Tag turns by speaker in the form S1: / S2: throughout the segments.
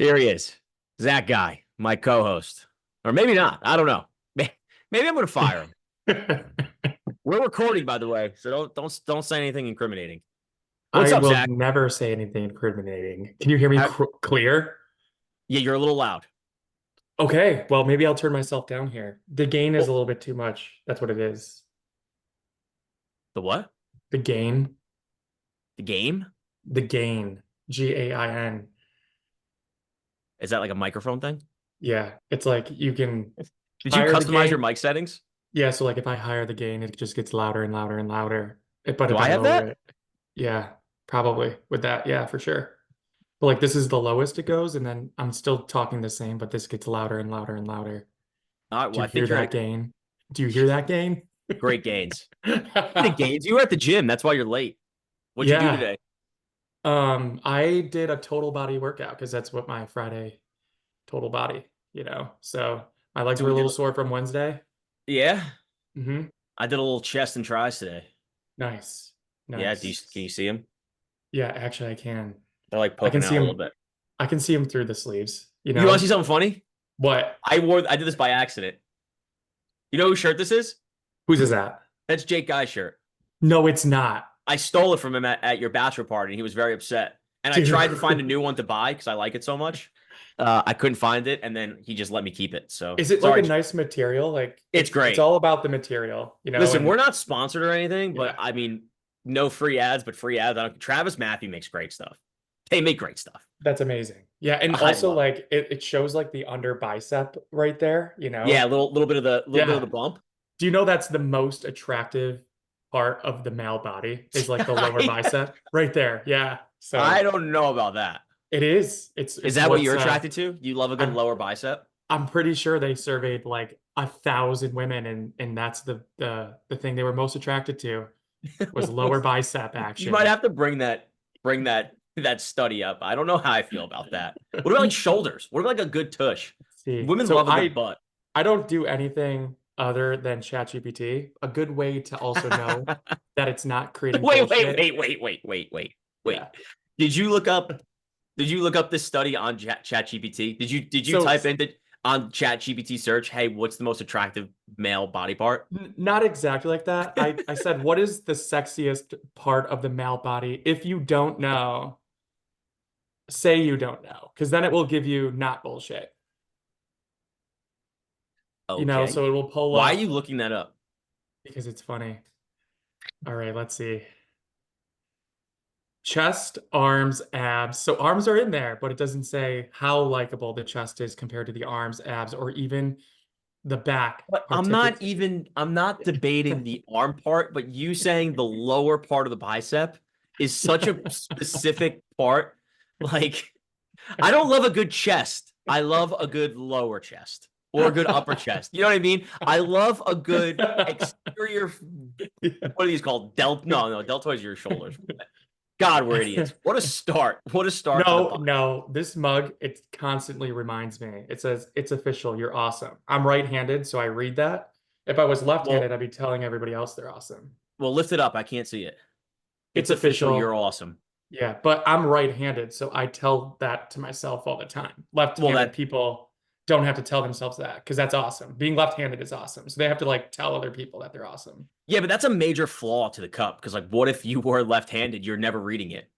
S1: Here he is. That guy, my co-host. Or maybe not. I don't know. Maybe I'm gonna fire him. We're recording, by the way, so don't say anything incriminating. What's
S2: I
S1: up,
S2: will
S1: Zach?
S2: never say anything incriminating. Can you hear me
S1: How,
S2: clear?
S1: yeah, you're a little loud.
S2: Okay, well, maybe I'll turn myself down here. The gain is a
S1: Oh,
S2: little bit too much. That's what it is.
S1: the what?
S2: The gain,
S1: The game?
S2: the gain, Gain.
S1: Is that like a microphone thing?
S2: Yeah, it's like you can
S1: Did you
S2: hire the
S1: customize your
S2: gain.
S1: mic settings?
S2: Yeah, so like if I hire the gain, it just gets louder and louder and louder. But
S1: Do
S2: if
S1: I
S2: I
S1: have
S2: lower
S1: that?
S2: it, yeah, probably with that. Yeah, for sure. But like this is the lowest it goes, and then I'm still talking the same, but this gets louder and louder and louder.
S1: All right,
S2: Do
S1: well,
S2: you
S1: I
S2: hear
S1: think you're
S2: that
S1: at
S2: gain? Do you hear that gain?
S1: great gains. The gains. You were at the gym. That's why you're late. What'd you do
S2: Yeah.
S1: today?
S2: I did a total body workout because that's what my Friday total body. So my legs
S1: Do
S2: were
S1: we
S2: a
S1: did?
S2: little sore from Wednesday.
S1: Yeah,
S2: Hmm.
S1: I did a little chest and tries today.
S2: Nice.
S1: Yeah, can
S2: Nice.
S1: you see them?
S2: Yeah, actually I can.
S1: They're like
S2: I can
S1: poking
S2: see
S1: out a little
S2: him.
S1: bit.
S2: I can see him through the sleeves, you
S1: You want to see
S2: know?
S1: something funny?
S2: What?
S1: I did this by accident. You know whose shirt this is?
S2: Whose is that?
S1: That's Jake Guy's shirt.
S2: No, it's not.
S1: I stole it from him at your bachelor party, and he was very upset. And I
S2: Dude.
S1: tried to find a new one to buy because I like it so much. I couldn't find it, and then he just let me keep it. So
S2: Is it like a
S1: sorry,
S2: nice material? Like
S1: it's
S2: it's
S1: great.
S2: all about the material,
S1: Listen, we're
S2: and
S1: not sponsored or anything, but
S2: yeah.
S1: I mean, no free ads, but free ads. Travis Matthew makes great stuff. They make great stuff.
S2: That's amazing. Yeah, and
S1: I
S2: also
S1: love it.
S2: like it shows like the under bicep right there.
S1: Yeah, little bit of the little bit of
S2: Yeah.
S1: the bump.
S2: Do you know that's the most attractive part of the male body is like the lower
S1: I,
S2: bicep right there. Yeah.
S1: I
S2: So
S1: don't know about that.
S2: it is.
S1: Is
S2: It's
S1: that what
S2: what's
S1: you're attracted to? You love a good
S2: I'm
S1: lower bicep?
S2: I'm pretty sure they surveyed like 1,000 women and that's the thing they were most attracted to was lower bicep
S1: You might
S2: action.
S1: have to bring that study up. I don't know how I feel about that. What about like shoulders? What about like a good tush?
S2: See,
S1: Women
S2: so
S1: love a good butt.
S2: I don't do anything other than ChatGPT. A good way to also know that it's not creating bullshit.
S1: Wait.
S2: Yeah.
S1: Did you look up did you look up this study on ChatGPT? Did you
S2: So
S1: type in on ChatGPT search, hey, what's the most attractive male body part?
S2: Not exactly like that. I said, what is the sexiest part of the male body? If you don't know, say you don't know, because then it will give you not bullshit.
S1: Okay.
S2: So it will pull
S1: Why are you
S2: up
S1: looking that up?
S2: because it's funny. All right, let's see. Chest, arms, abs. So arms are in there, but it doesn't say how likable the chest is compared to the arms, abs, or even the back
S1: But
S2: particular.
S1: I'm not debating the arm part, but you saying the lower part of the bicep is such a specific part. Like, I don't love a good chest. I love a good lower chest or a good upper chest. You know what I mean? I love a good exterior. What are these called? No, deltoids are your shoulders. God, we're idiots. What a start. What a start to the
S2: No,
S1: pod.
S2: no, this mug, it constantly reminds me. It says, it's official, you're awesome. I'm right-handed, so I read that. If I was left-handed,
S1: Well,
S2: I'd be telling everybody else they're awesome.
S1: lift it up. I can't see it.
S2: It's
S1: It's official. You're
S2: official.
S1: awesome.
S2: Yeah, but I'm right-handed, so I tell that to myself all the time.
S1: Well,
S2: Left-handed
S1: that
S2: people don't have to tell themselves that because that's awesome. Being left-handed is awesome. So they have to like tell other people that they're awesome.
S1: Yeah, but that's a major flaw to the cup because, like, what if you were left-handed? You're never reading it.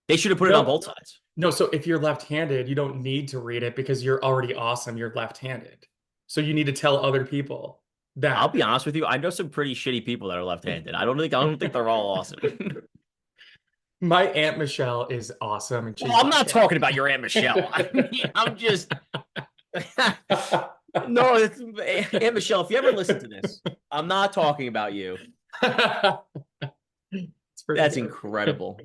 S1: They should have put it on
S2: No,
S1: both sides.
S2: no, so if you're left-handed, you don't need to read it because you're already awesome. You're left-handed. So you need to tell other people
S1: I'll
S2: that.
S1: be honest with you. I know some pretty shitty people that are left-handed. I don't think they're all awesome.
S2: My Aunt Michelle is awesome and
S1: Well,
S2: she's
S1: I'm not talking
S2: left-handed.
S1: about your Aunt Michelle. I mean, I'm just no. Aunt Michelle. If you ever listen to this, I'm not talking about you.
S2: It's pretty
S1: That's
S2: good.
S1: incredible.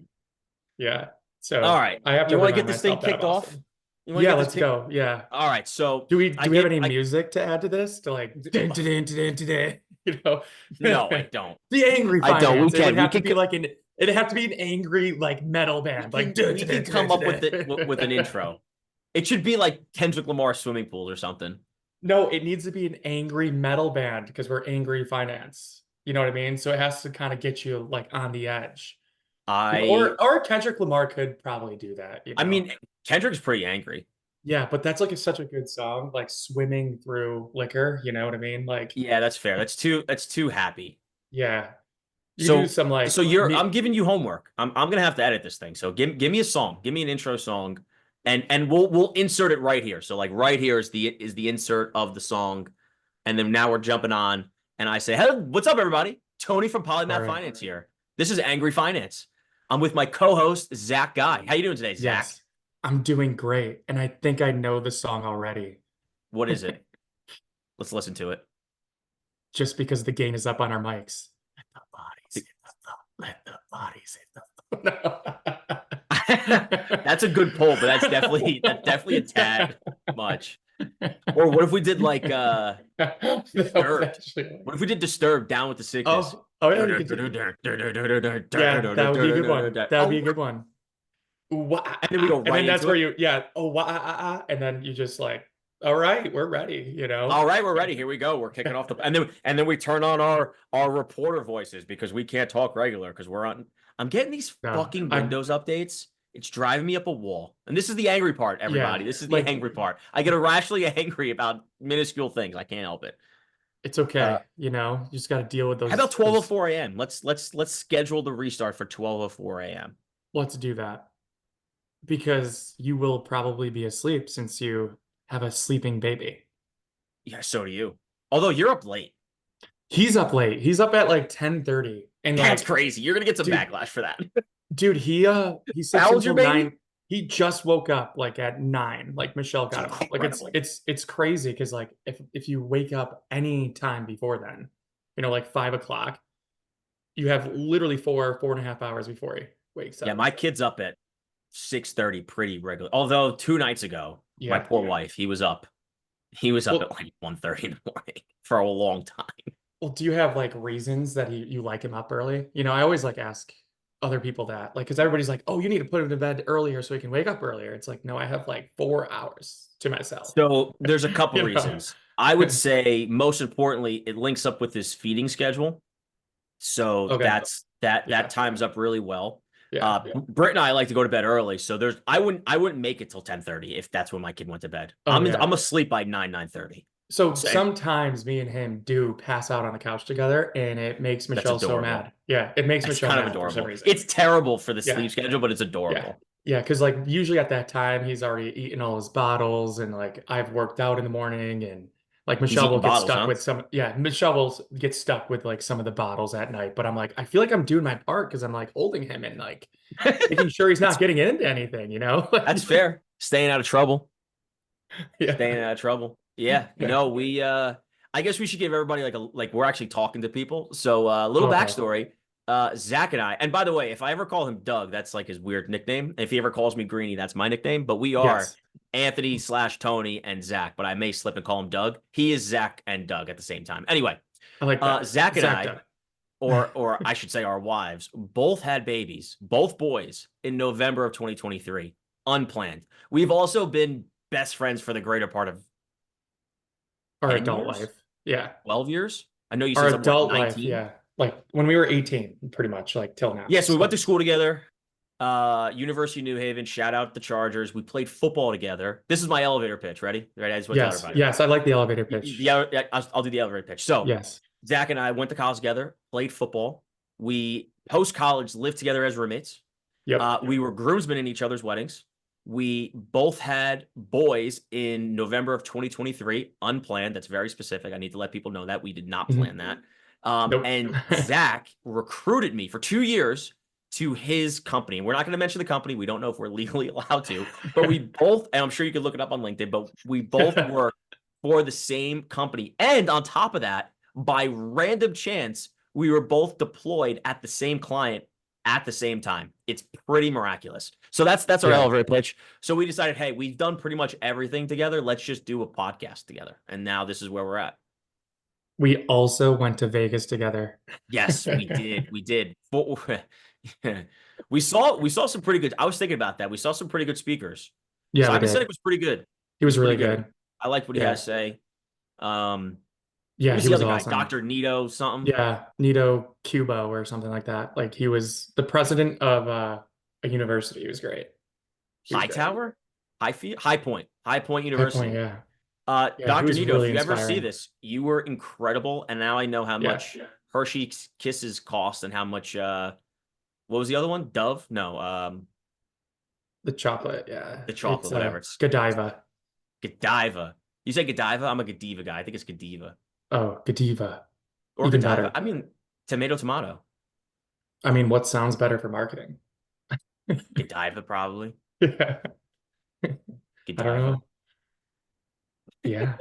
S2: Yeah.
S1: All
S2: So
S1: right,
S2: I have
S1: you
S2: to
S1: want to
S2: remind
S1: get this thing
S2: myself that I'm
S1: kicked off?
S2: awesome.
S1: You want to
S2: Yeah,
S1: get this
S2: let's
S1: kicked?
S2: go. Yeah.
S1: All right. So
S2: Do we
S1: I
S2: do we have
S1: gave
S2: any
S1: I
S2: music to add to this? To like dun, dun, dun, dun, dun, dun, you know
S1: no, I don't.
S2: the angry
S1: I don't. We
S2: finance. It would
S1: can. We
S2: have to
S1: can.
S2: be like it'd have to be an angry like metal
S1: We
S2: band. Like
S1: can.
S2: dun,
S1: We
S2: dun,
S1: can
S2: dun, dun,
S1: come up with
S2: dun,
S1: it with an
S2: dun.
S1: intro. It should be like Kendrick Lamar swimming pool or something.
S2: No, it needs to be an angry metal band because we're angry finance. You know what I mean? So it has to kind of get you like on the edge.
S1: I
S2: Or Kendrick Lamar could probably do that,
S1: I mean Kendrick's pretty angry.
S2: Yeah, but that's like such a good song, like swimming through liquor, you know what I mean? Like,
S1: Yeah, that's fair. That's too happy.
S2: yeah, you do
S1: So
S2: some like
S1: so you're I'm
S2: me.
S1: giving you homework. I'm gonna have to edit this thing. So give me a song. Give me an intro song, and we'll insert it right here. So like right here is the insert of the song, and then now we're jumping on, and I say, "Hey, what's up, everybody? Tony from
S2: All
S1: Polymath
S2: right.
S1: Finance here. This is Angry Finance. I'm with my co-host Zach Guy. How you doing today, Zach?
S2: Yes, I'm doing great, and I think I know the song already,
S1: What is it? Let's listen to it.
S2: just because the gain is up on our mics. Let the bodies hit the.
S1: That's a good pull, but that's definitely a tad much. Or what if we did like
S2: That was
S1: Disturbed?
S2: actually.
S1: What if we did Disturbed Down with the Sickness?
S2: Oh yeah, you could do. Yeah, that would be a good one. That would be a good one. Wah,
S1: And then we go
S2: and
S1: right
S2: then that's
S1: into
S2: where
S1: it.
S2: you, yeah, oh, wah, and then you just like, all right, we're ready, you know?
S1: All right, we're ready. Here we go. We're kicking off the and then we turn on our reporter voices because we can't talk regular because we're on. I'm getting these
S2: No,
S1: fucking
S2: I'm,
S1: Windows updates. It's driving me up a wall. And this is the angry part,
S2: yeah,
S1: everybody. This is the
S2: like
S1: angry part. I get irrationally angry about minuscule things. I can't help it.
S2: it's
S1: Uh,
S2: okay, you know? You just got to deal with
S1: how about
S2: those.
S1: 12:04 a.m.? Let's schedule the restart for 12:04 a.m.
S2: Let's do that because you will probably be asleep since you have a sleeping baby.
S1: Yeah, so do you. Although you're up late.
S2: He's up late. He's up at like 10:30. And
S1: That's
S2: like,
S1: crazy. You're gonna get some
S2: dude,
S1: backlash for that.
S2: he sleeps
S1: How old's your
S2: until
S1: baby?
S2: 9. He just woke up like at 9. Like Michelle
S1: It's
S2: got him up. Like
S1: incredibly.
S2: it's crazy because like if you wake up any time before then, you know, like 5 o'clock, you have literally 4.5 hours before he wakes
S1: Yeah,
S2: up.
S1: my kid's up at 6:30 pretty regular. Although 2 nights ago, my
S2: Yeah.
S1: poor wife, he was up. He was up at
S2: Well,
S1: like 1:30 in the morning for a long time.
S2: do you have like reasons that you like him up early? You know, I always like ask other people that, like, because everybody's like, oh, you need to put him to bed earlier so he can wake up earlier. It's like, no, I have like 4 hours to myself.
S1: So there's a couple
S2: You know?
S1: reasons. I would say most importantly, it links up with his feeding schedule. So
S2: Okay.
S1: that
S2: Yeah.
S1: times up really well.
S2: Yeah.
S1: Britt and I like to go to bed early, so I wouldn't make it till 10:30 if that's when my kid went to bed.
S2: Oh yeah.
S1: I'm asleep by 9:30.
S2: So
S1: So
S2: sometimes me and him do pass out on the couch together, and it makes
S1: that's
S2: Michelle so
S1: adorable.
S2: mad. Yeah, it makes
S1: That's
S2: Michelle
S1: kind of
S2: mad for some
S1: adorable.
S2: reason.
S1: It's terrible for the
S2: Yeah.
S1: sleep schedule, but it's
S2: Yeah.
S1: adorable.
S2: Yeah, because like usually at that time he's already eaten all his bottles and like I've worked out in the morning and like
S1: He's
S2: Michelle will
S1: eating
S2: get
S1: bottles,
S2: stuck
S1: huh?
S2: with some, yeah, Michelle will get stuck with like some of the bottles at night, but I'm like I feel like I'm doing my part because I'm like holding him and like making sure he's not
S1: That's
S2: getting into anything, you know?
S1: that's fair. Staying out of trouble. Staying
S2: Yeah.
S1: out of trouble. Yeah. We I guess we should give everybody like we're actually talking to people. So a little
S2: Okay.
S1: backstory. Zach and I, and by the way, if I ever call him Doug, that's like his weird nickname. If he ever calls me Greeny, that's my nickname. But we are
S2: Yes.
S1: Anthony/Tony and Zach, but I may slip and call him Doug. He is Zach and Doug at the same time. Anyway,
S2: I like that.
S1: Zach and
S2: Zach
S1: I,
S2: done.
S1: or I should say our wives, both had babies, both boys, in November of 2023, unplanned. We've also been best friends for the greater part of
S2: Our
S1: 10
S2: adult
S1: years,
S2: life. Yeah.
S1: 12 years. I know you
S2: Our
S1: said something like
S2: adult life,
S1: 19.
S2: yeah. Like when we were 18, pretty much, like till now.
S1: Yeah, so we went to
S2: So
S1: school together. University of New Haven. Shout out the Chargers. We played football together. This is my elevator pitch. Ready? Ready? I just want to tell
S2: yes,
S1: everybody.
S2: yes, I like the elevator pitch.
S1: I'll do the elevator pitch. So
S2: Yes.
S1: Zach and I went to college together, played football. We post college lived together as roommates.
S2: Yep.
S1: We were groomsmen in each other's weddings. We both had boys in November of 2023, unplanned. That's very specific. I need to let people know that we did not
S2: Mhm.
S1: plan that.
S2: Nope.
S1: And Zach recruited me for 2 years to his company. We're not going to mention the company. We don't know if we're legally allowed to, but we both, and I'm sure you could look it up on LinkedIn, but we both work for the same company. And on top of that, by random chance, we were both deployed at the same client at the same time. It's pretty miraculous. So that's our
S2: Yeah.
S1: elevator pitch. So we decided, hey, we've done pretty much everything together. Let's just do a podcast together. And now this is where we're at.
S2: We also went to Vegas together.
S1: Yes, we did. We did. We saw some pretty good. I was thinking about that. We saw some pretty good speakers.
S2: Yeah, we
S1: Simon
S2: did.
S1: Sinek was pretty good.
S2: He
S1: He
S2: was
S1: was
S2: really
S1: pretty good.
S2: good.
S1: I liked what he had
S2: Yeah.
S1: to say. Um,
S2: Yeah,
S1: who's
S2: he
S1: the
S2: was
S1: other guy?
S2: awesome.
S1: Dr. Nito something?
S2: Yeah, Nito Cubo or something like that. Like he was the president of a university. He was great. He was great.
S1: Hightower? High Point
S2: High Point,
S1: University.
S2: yeah. Yeah, he
S1: Dr.
S2: was
S1: Nito, if
S2: really
S1: you ever see
S2: inspiring.
S1: this, you were incredible, and now I know how
S2: Yeah.
S1: much Hershey's Kisses cost and how much what was the other one? Dove? No,
S2: The chocolate, yeah.
S1: the chocolate,
S2: It's
S1: whatever. It's
S2: Godiva.
S1: Godiva. You say Godiva? I'm a Godiva guy. I think it's Godiva
S2: Oh, Godiva.
S1: or
S2: Even
S1: Godiva.
S2: better.
S1: I mean, tomato.
S2: I mean, what sounds better for marketing?
S1: Godiva probably.
S2: Yeah. I don't
S1: Godiva.
S2: know. Yeah.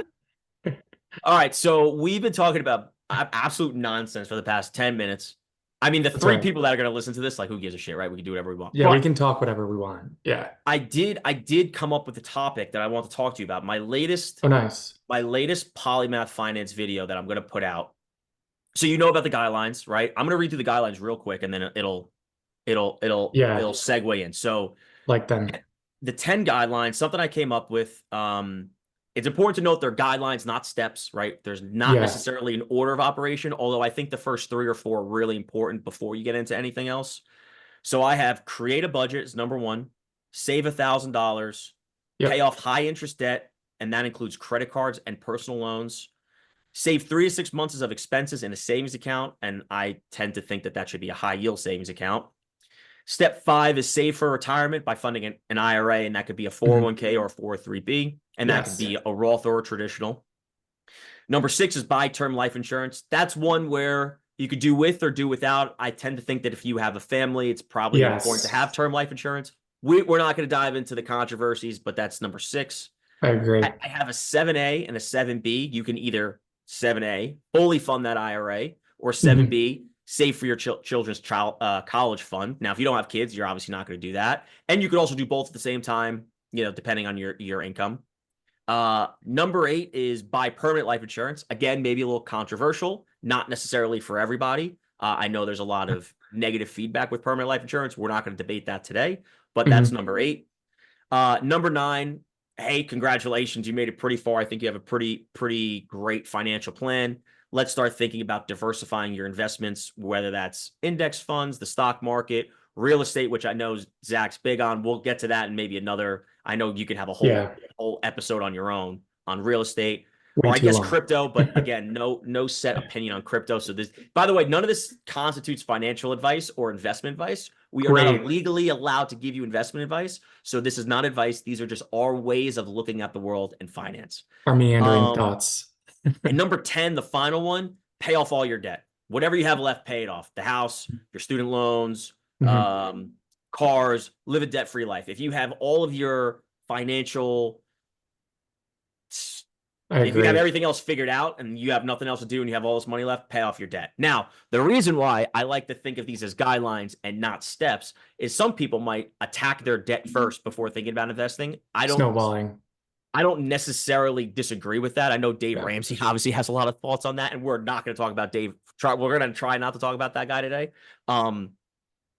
S1: All right, so we've been talking about absolute nonsense for the past 10 minutes. I mean, the
S2: That's all
S1: three
S2: right.
S1: people that are going to listen to this, like, who gives a shit, right? We can do whatever we want.
S2: Yeah, we
S1: But
S2: can talk whatever we want. Yeah.
S1: I did come up with a topic that I want to talk to you about.
S2: Oh, nice.
S1: My latest polymath finance video that I'm going to put out. So you know about the guidelines, right? I'm going to read through the guidelines real quick, and then
S2: Yeah.
S1: it'll segue in. So
S2: Like then.
S1: the 10 guidelines, something I came up with. It's important to note they're guidelines, not steps, right? There's not
S2: Yeah.
S1: necessarily an order of operation, although I think the first 3 or 4 are really important before you get into anything else. So I have create a budget is number one, save $1,000, pay
S2: Yep.
S1: off high interest debt, and that includes credit cards and personal loans. Save 3 to 6 months of expenses in a savings account, and I tend to think that that should be a high yield savings account. Step 5 is save for retirement by funding an IRA, and that could be a 401k or a 403b, and that could
S2: Yes.
S1: be a Roth or a traditional. Number 6 is buy term life insurance. That's one where you could do with or do without. I tend to think that if you have a family, it's probably important to
S2: Yes.
S1: have term life insurance. We're not going to dive into the controversies, but that's number 6.
S2: I agree.
S1: I have a 7A and a 7B. You can either 7A, fully fund that IRA, or 7B, save for your children's college fund. Now, if you don't have kids, you're obviously not going to do that. And you could also do both at the same time, depending on your income. Number 8 is buy permanent life insurance. Again, maybe a little controversial, not necessarily for everybody. I know there's a lot of negative feedback with permanent life insurance. We're not going to debate that today, but that's number 8. Number 9, hey, congratulations. You made it pretty far. I think you have a pretty great financial plan. Let's start thinking about diversifying your investments, whether that's index funds, the stock market, real estate, which I know Zach's big on. We'll get to that in maybe another. I know you could have a whole episode on your own on real estate,
S2: Way
S1: or I
S2: too
S1: guess
S2: long.
S1: crypto. But again, no set opinion on crypto. So this, by the way, none of this constitutes financial advice or investment advice. We are not legally allowed to give you investment advice. So this is not advice. These are just our ways of looking at the world and finance.
S2: Our meandering thoughts.
S1: And number 10, the final one, pay off all your debt. Whatever you have left, pay it off. The house, your student loans, cars, live a debt-free life. If you have all of your financial, if you have everything else figured out and you have nothing else to do and you have all this money left, pay off your debt. Now, the reason why I like to think of these as guidelines and not steps is some people might attack their debt first before thinking about investing.
S2: Snowballing.
S1: I don't necessarily disagree with that. I know Dave Ramsey obviously has a lot of thoughts on that, and we're not going to talk about Dave. We're going to try not to talk about that guy today.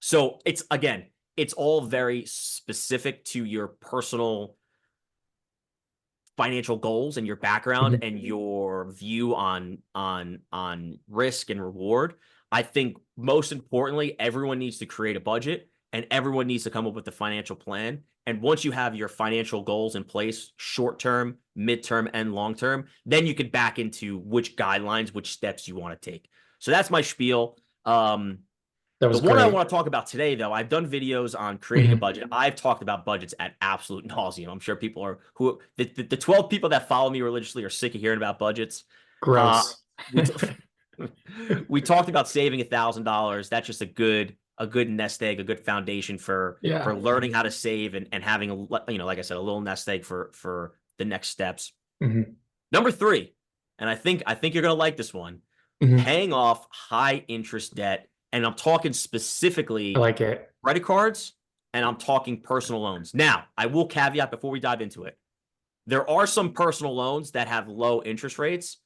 S1: So it's all very specific to your personal financial goals and your background and your view on risk and reward. I think most importantly, everyone needs to create a budget and everyone needs to come up with a financial plan. And once you have your financial goals in place, short term, midterm, and long term, then you could back into which guidelines, which steps you want to take. So that's my spiel.
S2: That was
S1: the one
S2: great.
S1: I want to talk about today, though, I've done videos on creating a budget. I've talked about budgets at absolute nauseum. I'm sure people are the 12 people that follow me religiously are sick of hearing about budgets.
S2: Gross.
S1: We talked about saving $1,000. That's just a good nest egg, a good foundation for learning how to save and having like I said, a little nest egg for the next steps. Number 3, and I think you're gonna like this one, paying off high interest debt. And I'm talking specifically
S2: I like it.
S1: Credit cards, and I'm talking personal loans. Now, I will caveat before we dive into it. There are some personal loans that have low interest rates.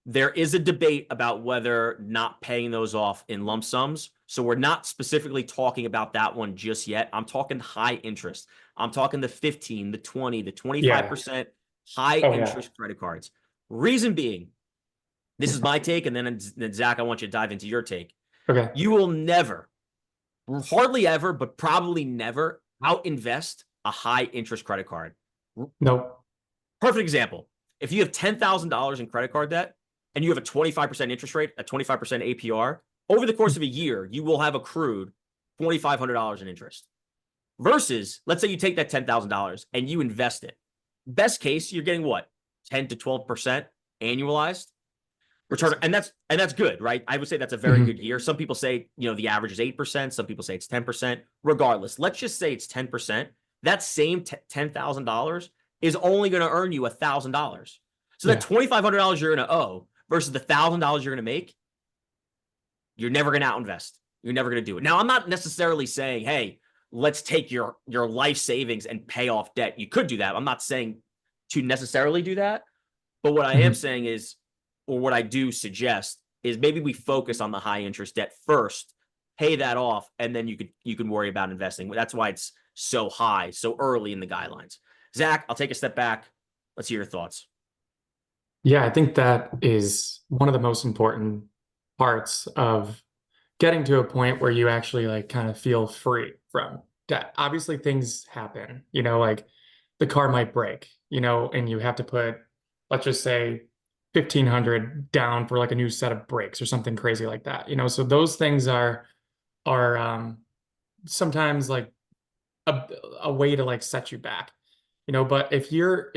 S1: There is a debate about whether not paying those off in lump sums. So we're not specifically talking about that one just yet. I'm talking high interest. I'm talking the 15, the 20, the 25% high interest credit cards. Reason being, this is my take, and then Zach, I want you to dive into your take.
S2: Okay.
S1: You will never, hardly ever, but probably never out invest a high interest credit card.
S2: Nope.
S1: Perfect example. If you have $10,000 in credit card debt and you have a 25% interest rate, a 25% APR, over the course of a year, you will have accrued $2,500 in interest. Versus, let's say you take that $10,000 and you invest it. Best case, you're getting what? 10 to 12% annualized return. And that's good, right? I would say that's a very good year. Some people say, the average is 8%. Some people say it's 10%. Regardless, let's just say it's 10%. That same $10,000 is only going to earn you $1,000. So that $2,500 you're going to owe versus the $1,000 you're going to make, you're never going to outinvest. You're never going to do it. Now, I'm not necessarily saying, hey, let's take your life savings and pay off debt. You could do that. I'm not saying to necessarily do that. But what I am saying is, or what I do suggest is maybe we focus on the high interest debt first, pay that off, and then you can worry about investing. That's why it's so high, so early in the guidelines. Zach, I'll take a step back. Let's hear your thoughts.
S2: Yeah, I think that is one of the most important parts of getting to a point where you actually like kind of feel free from debt. Obviously, things happen, like the car might break, and you have to put, let's just say, 1,500 down for like a new set of brakes or something crazy like that. So those things are sometimes like a way to like set you back. But if you're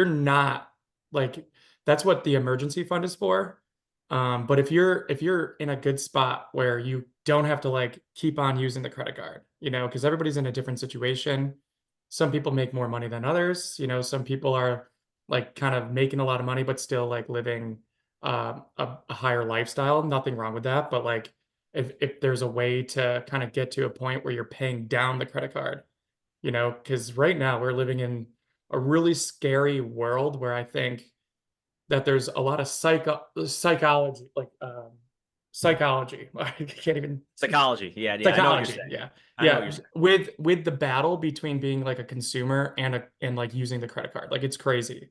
S2: not like, that's what the emergency fund is for. But if you're in a good spot where you don't have to like keep on using the credit card, because everybody's in a different situation. Some people make more money than others. Some people are like kind of making a lot of money, but still like living a higher lifestyle. Nothing wrong with that. But like if there's a way to kind of get to a point where you're paying down the credit card, because right now we're living in a really scary world where I think that there's a lot of psychology, like psychology. I can't even
S1: Psychology. Yeah, I know what you're
S2: psychology.
S1: saying.
S2: Yeah,
S1: I know what you're saying.
S2: with the battle between being like a consumer and like using the credit card, like it's crazy.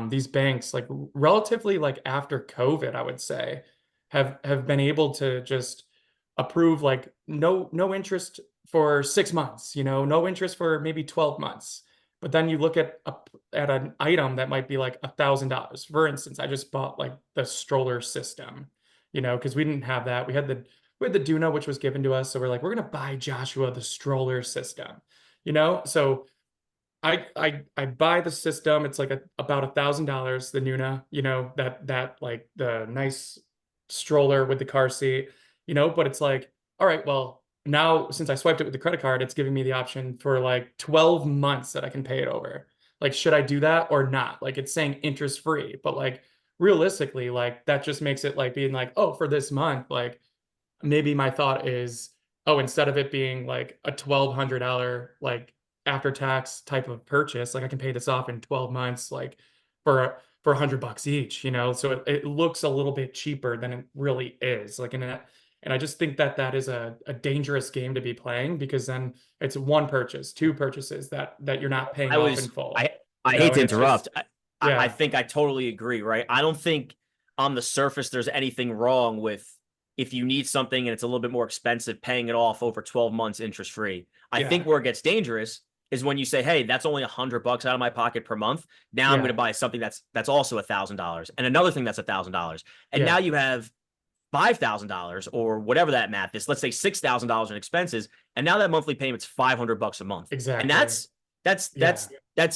S2: These banks, like relatively, like after COVID, I would say, have been able to just approve like no interest for 6 months, no interest for maybe 12 months. But then you look at an item that might be like $1,000. For instance, I just bought like the stroller system, because we didn't have that. We had the Duna, which was given to us. So we're like, we're gonna buy Joshua the stroller system, So I buy the system. It's like about $1,000, the Nuna, that like the nice stroller with the car seat, but it's like, all right, well, now since I swiped it with the credit card, it's giving me the option for like 12 months that I can pay it over. Like, should I do that or not? Like it's saying interest free, but like realistically, like that just makes it like being like, oh, for this month, like maybe my thought is, oh, instead of it being like a $1,200 like after tax type of purchase, like I can pay this off in 12 months, like for $100 each, so it looks a little bit cheaper than it really is. Like, and I just think that that is a dangerous game to be playing, because then it's one purchase, two purchases that you're not paying
S1: I
S2: off in
S1: was
S2: full,
S1: I hate to
S2: and it's
S1: interrupt.
S2: just,
S1: I
S2: yeah,
S1: think I totally agree, right? I don't think on the surface there's anything wrong with if you need something and it's a little bit more expensive, paying it off over 12 months interest free. I
S2: yeah,
S1: think where it gets dangerous is when you say, hey, that's only $100 out of my pocket per month. Now I'm going to
S2: yeah,
S1: buy something that's also $1,000 and another thing that's $1,000. And now
S2: yeah,
S1: you have $5,000 or whatever that math is. Let's say $6,000 in expenses. And now that monthly payment's $500 a month. And
S2: exactly.
S1: that's
S2: Yeah,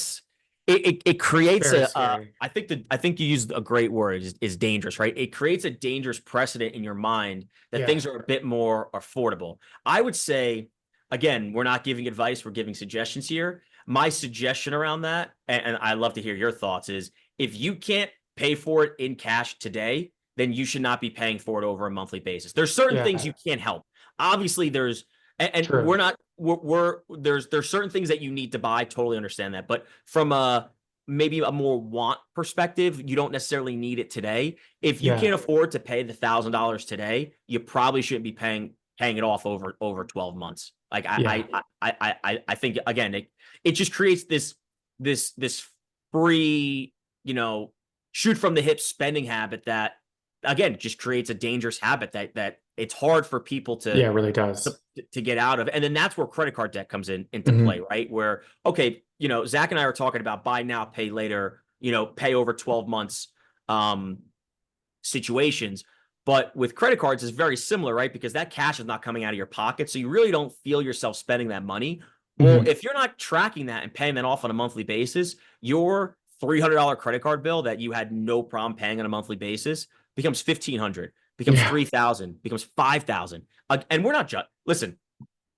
S1: it creates
S2: very scary.
S1: I think you used a great word is dangerous, right? It creates a dangerous precedent in your mind that
S2: Yeah,
S1: things are a bit more affordable. I would say, again, we're not giving advice, we're giving suggestions here. My suggestion around that, and I love to hear your thoughts, is if you can't pay for it in cash today, then you should not be paying for it over a monthly basis. There's certain things
S2: yeah,
S1: you can't help. Obviously, and we're
S2: true.
S1: not there's certain things that you need to buy. Totally understand that, but from a maybe a more want perspective, you don't necessarily need it today. If you
S2: Yeah,
S1: can't afford to pay the $1,000 today, you probably shouldn't be paying it off over 12 months. Like
S2: yeah,
S1: I think again it just creates this free, shoot from the hip spending habit that again just creates a dangerous habit that it's hard for people
S2: yeah, it really does.
S1: to get out of. And then that's where credit card debt comes into play,
S2: Hmm.
S1: right? Where, okay, Zach and I are talking about buy now, pay later, pay over 12 months situations. But with credit cards, it's very similar, right? Because that cash is not coming out of your pocket. So you really don't feel yourself spending that money. Well,
S2: Mhm.
S1: if you're not tracking that and paying that off on a monthly basis, your $300 credit card bill that you had no problem paying on a monthly basis becomes 1,500, becomes
S2: Yeah.
S1: 3,000, becomes 5,000. And we're not listen,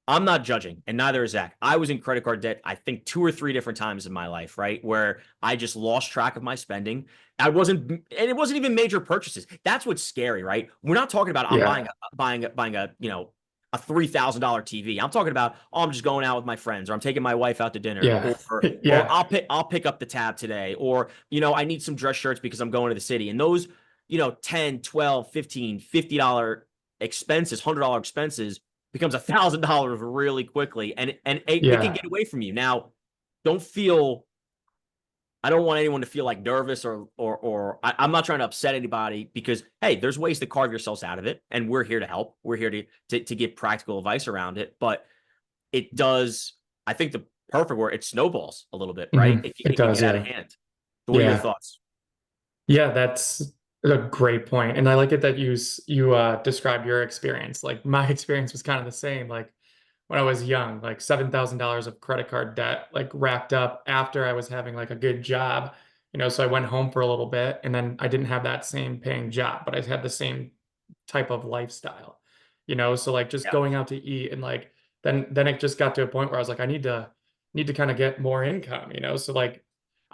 S1: I'm not judging, and neither is Zach. I was in credit card debt, I think 2 or 3 different times in my life, right? Where I just lost track of my spending. And it wasn't even major purchases. That's what's scary, right? We're not talking about I'm
S2: Yeah.
S1: buying a $3,000 TV. I'm talking about, I'm just going out with my friends, or I'm taking my wife out to dinner,
S2: Yeah.
S1: or
S2: Yeah.
S1: I'll pick up the tab today, or I need some dress shirts because I'm going to the city. And those, 10, 12, 15, $50 expenses, $100 expenses becomes $1,000 really quickly, and it can
S2: Yeah.
S1: get away from you. Now, don't feel. I don't want anyone to feel like nervous I'm not trying to upset anybody, because hey, there's ways to carve yourselves out of it, and we're here to help. We're here to give practical advice around it, but it does. I think the perfect word, it snowballs a little bit, right?
S2: Mhm. It
S1: It can
S2: does.
S1: get out of
S2: Yeah.
S1: hand. So what are your
S2: Yeah.
S1: thoughts?
S2: Yeah, that's a great point. And I like it that you described your experience. Like my experience was kind of the same. Like when I was young, like $7,000 of credit card debt, like racked up after I was having like a good job. So I went home for a little bit and then I didn't have that same paying job, but I had the same type of lifestyle. So like just
S1: Yeah,
S2: going out to eat and like then it just got to a point where I was like, I need to kind of get more income. So like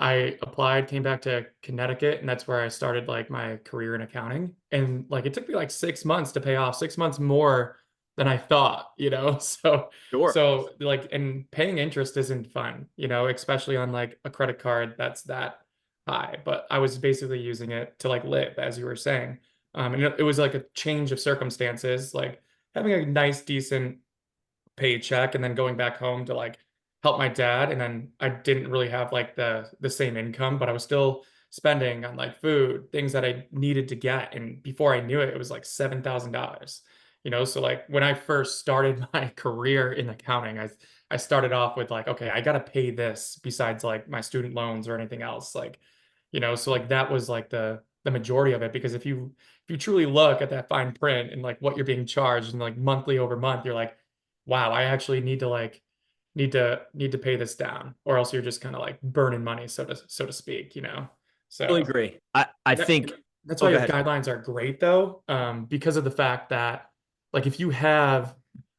S2: I applied, came back to Connecticut, and that's where I started like my career in accounting. And like it took me like 6 months to pay off, 6 months more than I thought. So
S1: sure.
S2: so like and paying interest isn't fun, especially on like a credit card that's that high. But I was basically using it to like live, as you were saying. And it was like a change of circumstances, like having a nice, decent paycheck and then going back home to like help my dad. And then I didn't really have like the same income, but I was still spending on like food, things that I needed to get. And before I knew it, it was like $7,000. So like when I first started my career in accounting, I started off with like, okay, I gotta pay this besides like my student loans or anything else. So like that was like the majority of it. Because if you truly look at that fine print and like what you're being charged and like monthly over month, you're like, wow, I actually need to pay this down, or else you're just kind of like burning money, so to speak.
S1: Totally
S2: So
S1: agree. I
S2: that
S1: think.
S2: that's
S1: Oh,
S2: why
S1: go
S2: your
S1: ahead.
S2: guidelines are great though, because of the fact that like if you have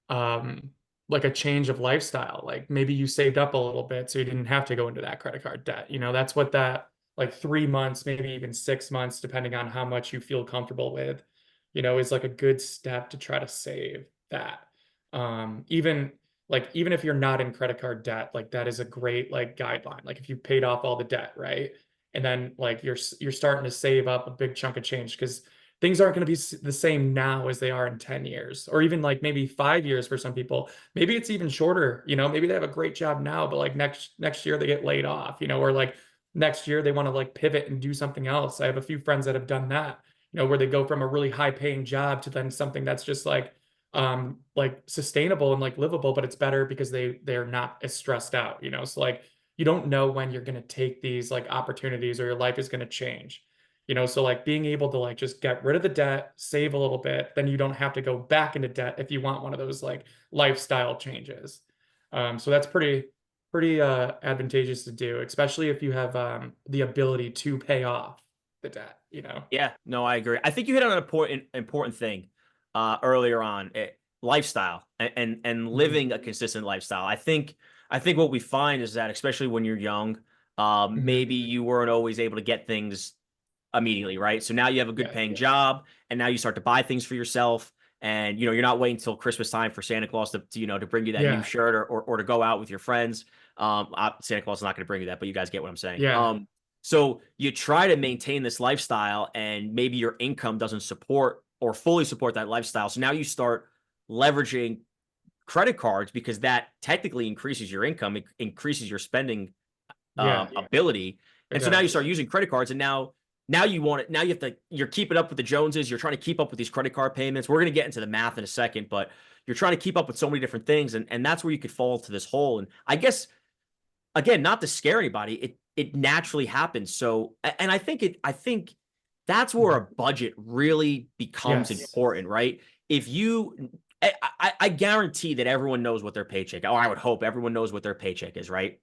S2: um like a change of lifestyle, like maybe you saved up a little bit so you didn't have to go into that credit card debt. That's what that like 3 months, maybe even 6 months, depending on how much you feel comfortable with, is like a good step to try to save that. Even if you're not in credit card debt, like that is a great like guideline. Like if you paid off all the debt, right? And then like you're starting to save up a big chunk of change, because things aren't going to be the same now as they are in 10 years, or even like maybe 5 years for some people. Maybe it's even shorter. Maybe they have a great job now, but like next year they get laid off, or like next year they want to like pivot and do something else. I have a few friends that have done that, where they go from a really high paying job to then something that's just like sustainable and like livable, but it's better because they're not as stressed out. So like you don't know when you're going to take these like opportunities or your life is going to change. So like being able to like just get rid of the debt, save a little bit, then you don't have to go back into debt if you want one of those like lifestyle changes. So that's pretty advantageous to do, especially if you have the ability to pay off the debt.
S1: Yeah, no, I agree. I think you hit on an important thing earlier on, lifestyle, and
S2: Mhm.
S1: living a consistent lifestyle. I think what we find is that, especially when you're young,
S2: Mhm.
S1: maybe you weren't always able to get things immediately, right? So now you have a good
S2: Yeah.
S1: paying job, and now you start to buy things for yourself, and you're not waiting until Christmas time for Santa Claus to bring you that new
S2: Yeah.
S1: shirt, or to go out with your friends. Santa Claus is not going to bring you that, but you guys get what I'm saying.
S2: Yeah.
S1: So you try to maintain this lifestyle, and maybe your income doesn't support or fully support that lifestyle. So now you start leveraging credit cards, because that technically increases your income, it increases your spending
S2: Yeah.
S1: ability.
S2: It
S1: And so now you
S2: does.
S1: start using credit cards, and now you want it. Now you're keeping up with the Joneses. You're trying to keep up with these credit card payments. We're going to get into the math in a second, but you're trying to keep up with so many different things. And that's where you could fall to this hole. And I guess again, not to scare anybody, it naturally happens. So, and I think that's where a budget really becomes
S2: Yes.
S1: important, right? If you, I guarantee that everyone knows what their paycheck, or I would hope everyone knows what their paycheck is, right?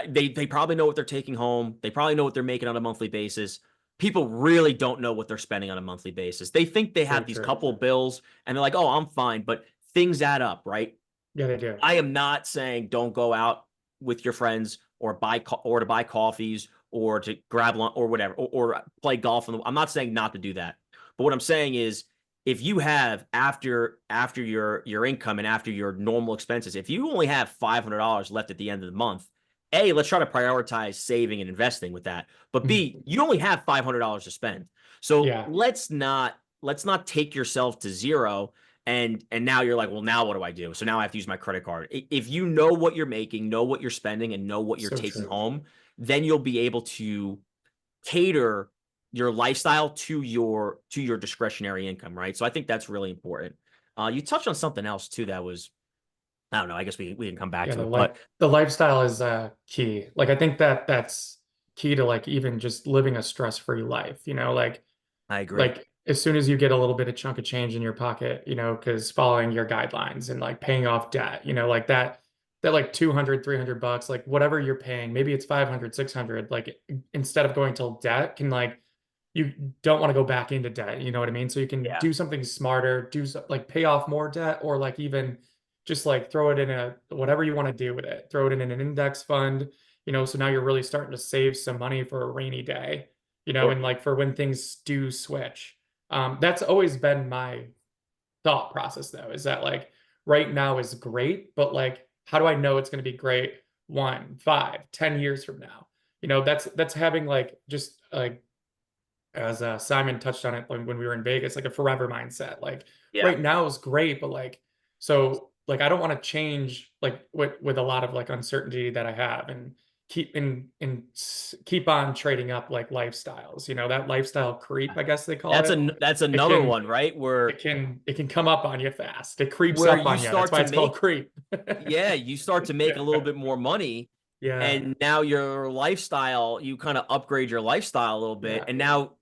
S1: They probably know what they're taking home. They probably know what they're making on a monthly basis. People really don't know what they're spending on a monthly basis. They think they
S2: Very
S1: have these
S2: true.
S1: couple of bills and they're like, oh, I'm fine, but things add up, right?
S2: Yeah, they do.
S1: I am not saying don't go out with your friends or or to buy coffees or to grab lunch or whatever or play golf. I'm not saying not to do that, but what I'm saying is if you have after your income and after your normal expenses, if you only have $500 left at the end of the month, A, let's try to prioritize saving and investing with that. But B,
S2: Mhm.
S1: you only have $500 to spend. So
S2: Yeah,
S1: let's not take yourself to zero and now you're like, well, now what do I do? So now I have to use my credit card. If you know what you're making, know what you're spending, and know what you're
S2: so
S1: taking
S2: true.
S1: home, then you'll be able to cater your lifestyle to your discretionary income, right? So I think that's really important. You touched on something else too that was, I don't know. I guess we can come back
S2: Yeah,
S1: to it, but
S2: the lifestyle is key. Like I think that that's key to like even just living a stress-free life,
S1: I agree.
S2: like as soon as you get a little bit of chunk of change in your pocket, because following your guidelines and like paying off debt, like that like 200, $300, like whatever you're paying, maybe it's 500, 600, like instead of going till debt can like you don't want to go back into debt, you know what I mean? So you can
S1: Yeah.
S2: do something smarter, like pay off more debt or like even just like throw it in a whatever you want to do with it. Throw it in an index fund, so now you're really starting to save some money for a rainy day,
S1: Or
S2: and like for when things do switch. That's always been my thought process though, is that like right now is great, but like how do I know it's going to be great 1, 5, 10 years from now? That's having like just like as Simon touched on it when we were in Vegas, like a forever mindset. Like
S1: yeah.
S2: right now is great, but like so like I don't want to change like with a lot of like uncertainty that I have and keep on trading up like lifestyles. That lifestyle creep, I guess they call it.
S1: That's
S2: It
S1: another
S2: can
S1: one, right?
S2: it can come up on you fast. It creeps
S1: Where
S2: up
S1: you
S2: on you. That's
S1: start
S2: why
S1: to
S2: it's called
S1: make
S2: creep.
S1: yeah, you start to make a little
S2: Yeah.
S1: bit more money
S2: Yeah.
S1: and now your lifestyle, you kind of upgrade your lifestyle a little bit.
S2: Yeah.
S1: And now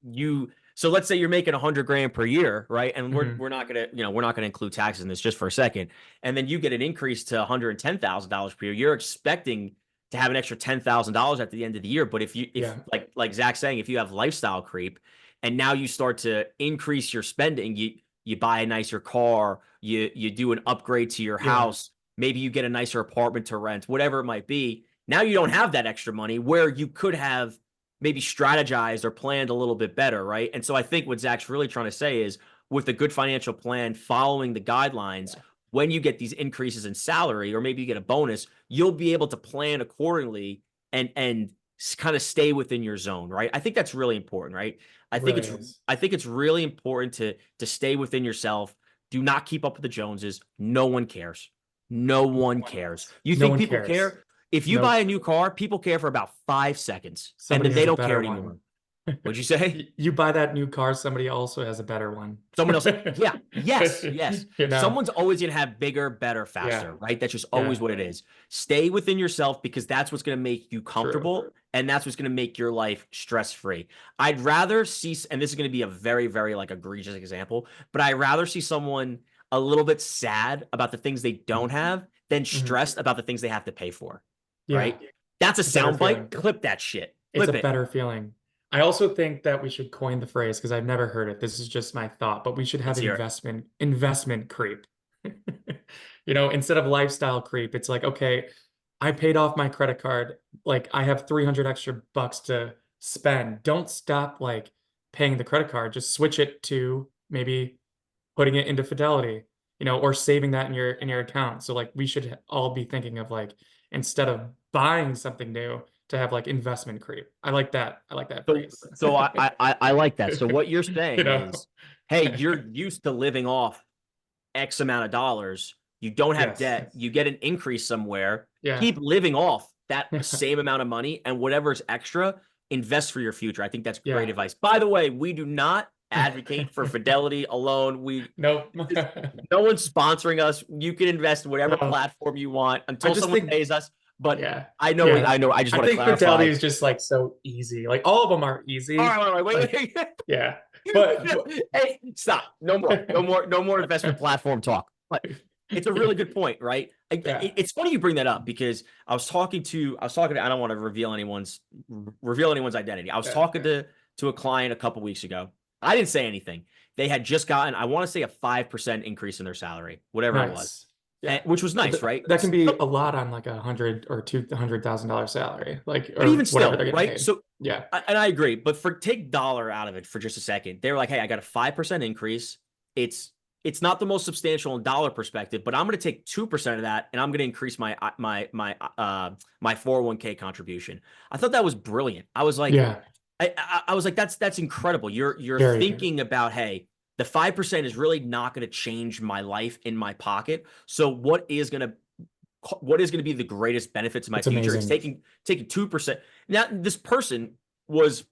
S1: so let's say you're making 100 grand per year, right? And
S2: Hmm.
S1: we're not gonna, we're not gonna include taxes in this just for a second. And then you get an increase to $110,000 per year. You're expecting to have an extra $10,000 at the end of the year. But if
S2: Yeah.
S1: like Zach's saying, if you have lifestyle creep and now you start to increase your spending, you buy a nicer car, you do an upgrade to your
S2: Yeah.
S1: house, maybe you get a nicer apartment to rent, whatever it might be. Now you don't have that extra money where you could have maybe strategized or planned a little bit better, right? And so I think what Zach's really trying to say is with a good financial plan, following the guidelines, when you get these increases in salary or maybe you get a bonus, you'll be able to plan accordingly and kind of stay within your zone, right? I think that's really important, right? I
S2: It
S1: think
S2: really
S1: it's
S2: is.
S1: I think it's really important to stay within yourself. Do not keep up with the Joneses. No one cares. No one cares. You
S2: No
S1: think
S2: one
S1: people
S2: cares.
S1: care? If you buy a
S2: Nope.
S1: new car, people care for about 5 seconds and
S2: Somebody
S1: then they
S2: has a
S1: don't care
S2: better one.
S1: anymore. What'd you say?
S2: You buy that new car, somebody also has a better one.
S1: Someone else. Yeah. Yes. Yes.
S2: You know?
S1: Someone's always going to have bigger, better,
S2: Yeah.
S1: faster, right? That's just always
S2: Yeah.
S1: what it is. Stay within yourself because that's what's going to make you
S2: True.
S1: comfortable and that's what's going to make your life stress free. I'd rather see, and this is going to be a very, very like egregious example, but I'd rather see someone a little bit sad about the things they don't have than
S2: Mhm.
S1: stressed about the things they have to pay for,
S2: Yeah.
S1: right? That's a
S2: It's a better
S1: soundbite.
S2: feeling.
S1: Clip that shit.
S2: It's a
S1: Clip it.
S2: better feeling. I also think that we should coin the phrase because I've never heard it. This is just my thought, but we should have
S1: Let's hear it.
S2: investment creep. Instead of lifestyle creep, it's like, okay, I paid off my credit card. Like I have 300 extra bucks to spend. Don't stop like paying the credit card. Just switch it to maybe putting it into Fidelity, or saving that in your account. So like we should all be thinking of like instead of buying something new to have like investment creep. I like that. I like that
S1: So,
S2: phrase.
S1: so I like that. So what you're saying
S2: You know?
S1: is, hey, you're used to living off X amount of dollars. You don't have
S2: Yes.
S1: debt. You get an increase somewhere.
S2: Yeah.
S1: Keep living off that same amount of money, and whatever's extra, invest for your future. I think that's great
S2: Yeah.
S1: advice. By the way, we do not advocate for Fidelity alone.
S2: Nope.
S1: No one's sponsoring us. You can invest in whatever
S2: No.
S1: platform you want
S2: I
S1: until
S2: just
S1: someone
S2: think
S1: pays us. but
S2: Yeah.
S1: I know,
S2: Yeah.
S1: I know. I just
S2: I
S1: want to
S2: think Fidelity
S1: clarify.
S2: is just like so easy. Like all of them are
S1: All
S2: easy.
S1: right, all right, wait,
S2: Like,
S1: wait, wait.
S2: yeah. But
S1: Hey, stop. No more. No more. No more investment platform talk. But it's a really good point, right?
S2: yeah.
S1: It's funny you bring that up because I was talking to, I don't want to reveal anyone's identity. I was
S2: Yeah.
S1: talking to a client a couple weeks ago. I didn't say anything. They had just gotten, I want to say, a 5% increase in their salary, whatever it was,
S2: Nice. Yeah.
S1: which was
S2: But
S1: nice, right?
S2: that can be a lot on like $100,000 or $200,000 salary, like,
S1: But
S2: or
S1: even
S2: whatever
S1: still,
S2: they're getting
S1: right?
S2: paid.
S1: So,
S2: Yeah.
S1: and I agree, but take dollar out of it for just a second. They were like, "Hey, I got a 5% increase. It's not the most substantial in dollar perspective, but I'm going to take 2% of that, and I'm going to increase my 401k contribution." I thought that was brilliant. I was like,
S2: Yeah.
S1: I was like, that's incredible. You're
S2: Very good.
S1: thinking about, hey, the 5% is really not going to change my life in my pocket. So what is going to be the greatest benefit to my
S2: That's
S1: future? It's
S2: amazing.
S1: taking 2%. Now this person was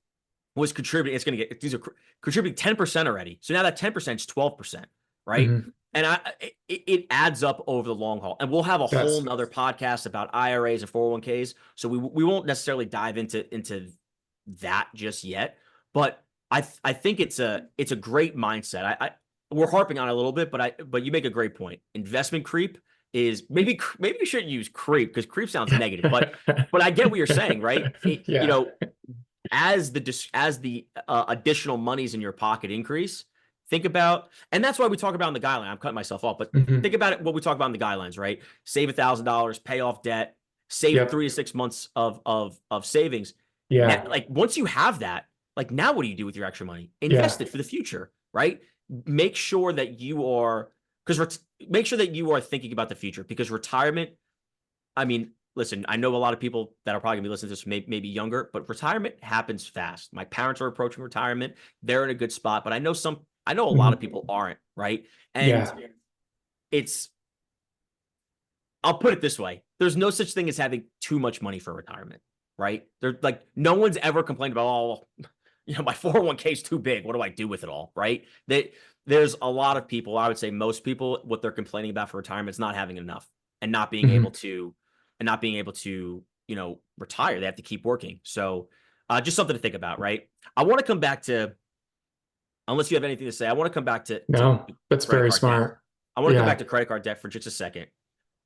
S1: contributing. It's going to get, these are contributing 10% already. So now that 10% is 12%, right?
S2: Mhm.
S1: And it adds up over the long haul. And we'll have a whole
S2: Yes.
S1: nother podcast about IRAs and 401ks. So we won't necessarily dive into that just yet. But I think it's a great mindset. We're harping on it a little bit, but you make a great point. Investment creep is maybe you shouldn't use creep because creep sounds negative, but I get what you're saying, right?
S2: Yeah.
S1: As the additional monies in your pocket increase, think about, and that's why we talk about in the guideline. I'm cutting myself off, but
S2: Mhm.
S1: think about it. What we talk about in the guidelines, right? Save $1,000, pay off debt, save
S2: Yep.
S1: 3 to 6 months of savings. Now,
S2: Yeah.
S1: like once you have that, like now, what do you do with your extra money?
S2: Yeah.
S1: Invest it for the future, right? Make sure that you are make sure that you are thinking about the future because retirement. I mean, listen, I know a lot of people that are probably gonna be listening to this maybe younger, but retirement happens fast. My parents are approaching retirement; they're in a good spot, but I know a lot of
S2: Mhm.
S1: people aren't, right? And
S2: Yeah.
S1: it's, I'll put it this way: there's no such thing as having too much money for retirement, right? There's like no one's ever complained about, oh, my 401k is too big. What do I do with it all? Right? There's a lot of people, I would say most people, what they're complaining about for retirement is not having enough and not being able
S2: Mhm.
S1: to retire. They have to keep working. So just something to think about, right? I want to come back to, unless you have anything to say, I want to come back to
S2: No, that's
S1: credit
S2: very
S1: card debt.
S2: smart.
S1: I want to come back
S2: Yeah.
S1: to credit card debt for just a second.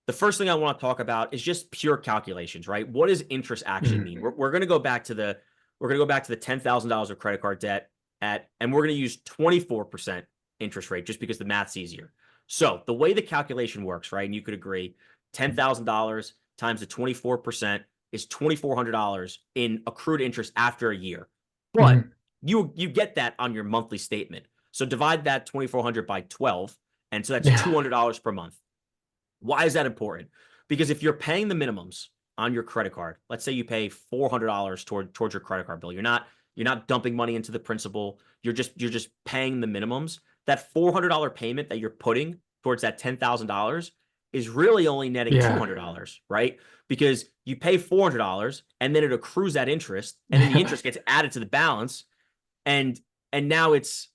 S1: The first thing I want to talk about is just pure calculations, right? What does interest actually
S2: Mhm.
S1: mean? We're going to go back to the $10,000 of credit card debt and we're going to use 24% interest rate just because the math's easier. So the way the calculation works, right? And you could agree, $10,000 times the 24% is $2,400 in accrued interest after a year. But
S2: Mhm.
S1: you get that on your monthly statement. So divide that 2,400 by 12, and so that's
S2: Yeah.
S1: $200 per month. Why is that important? Because if you're paying the minimums on your credit card, let's say you pay $400 towards your credit card bill. You're not dumping money into the principal. You're just paying the minimums. That $400 payment that you're putting towards that $10,000 is really only netting
S2: Yeah.
S1: $200, right? Because you pay $400 and then it accrues that interest, and then the
S2: Yeah.
S1: interest gets added to the balance, and now it's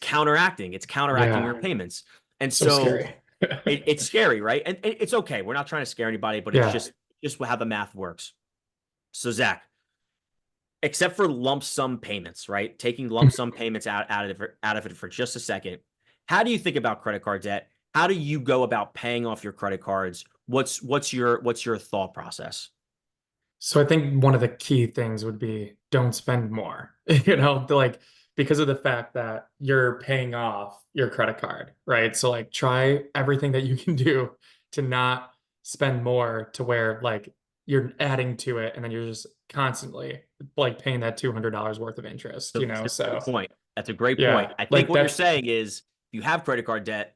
S1: counteracting your
S2: Yeah.
S1: payments. And
S2: So
S1: so
S2: scary.
S1: it's scary, right? And it's okay. We're not trying to scare anybody, but it's
S2: Yeah.
S1: just how the math works. So Zach, except for lump sum payments, right? Taking lump sum payments out of it for just a second. How do you think about credit card debt? How do you go about paying off your credit cards? What's your thought process?
S2: So I think one of the key things would be don't spend more, like because of the fact that you're paying off your credit card, right? So like try everything that you can do to not spend more to where like you're adding to it and then you're just constantly like paying that $200 worth of interest,
S1: So that's a
S2: So
S1: great point. That's a great
S2: yeah,
S1: point. I think
S2: like
S1: what you're
S2: that's
S1: saying is if you have credit card debt,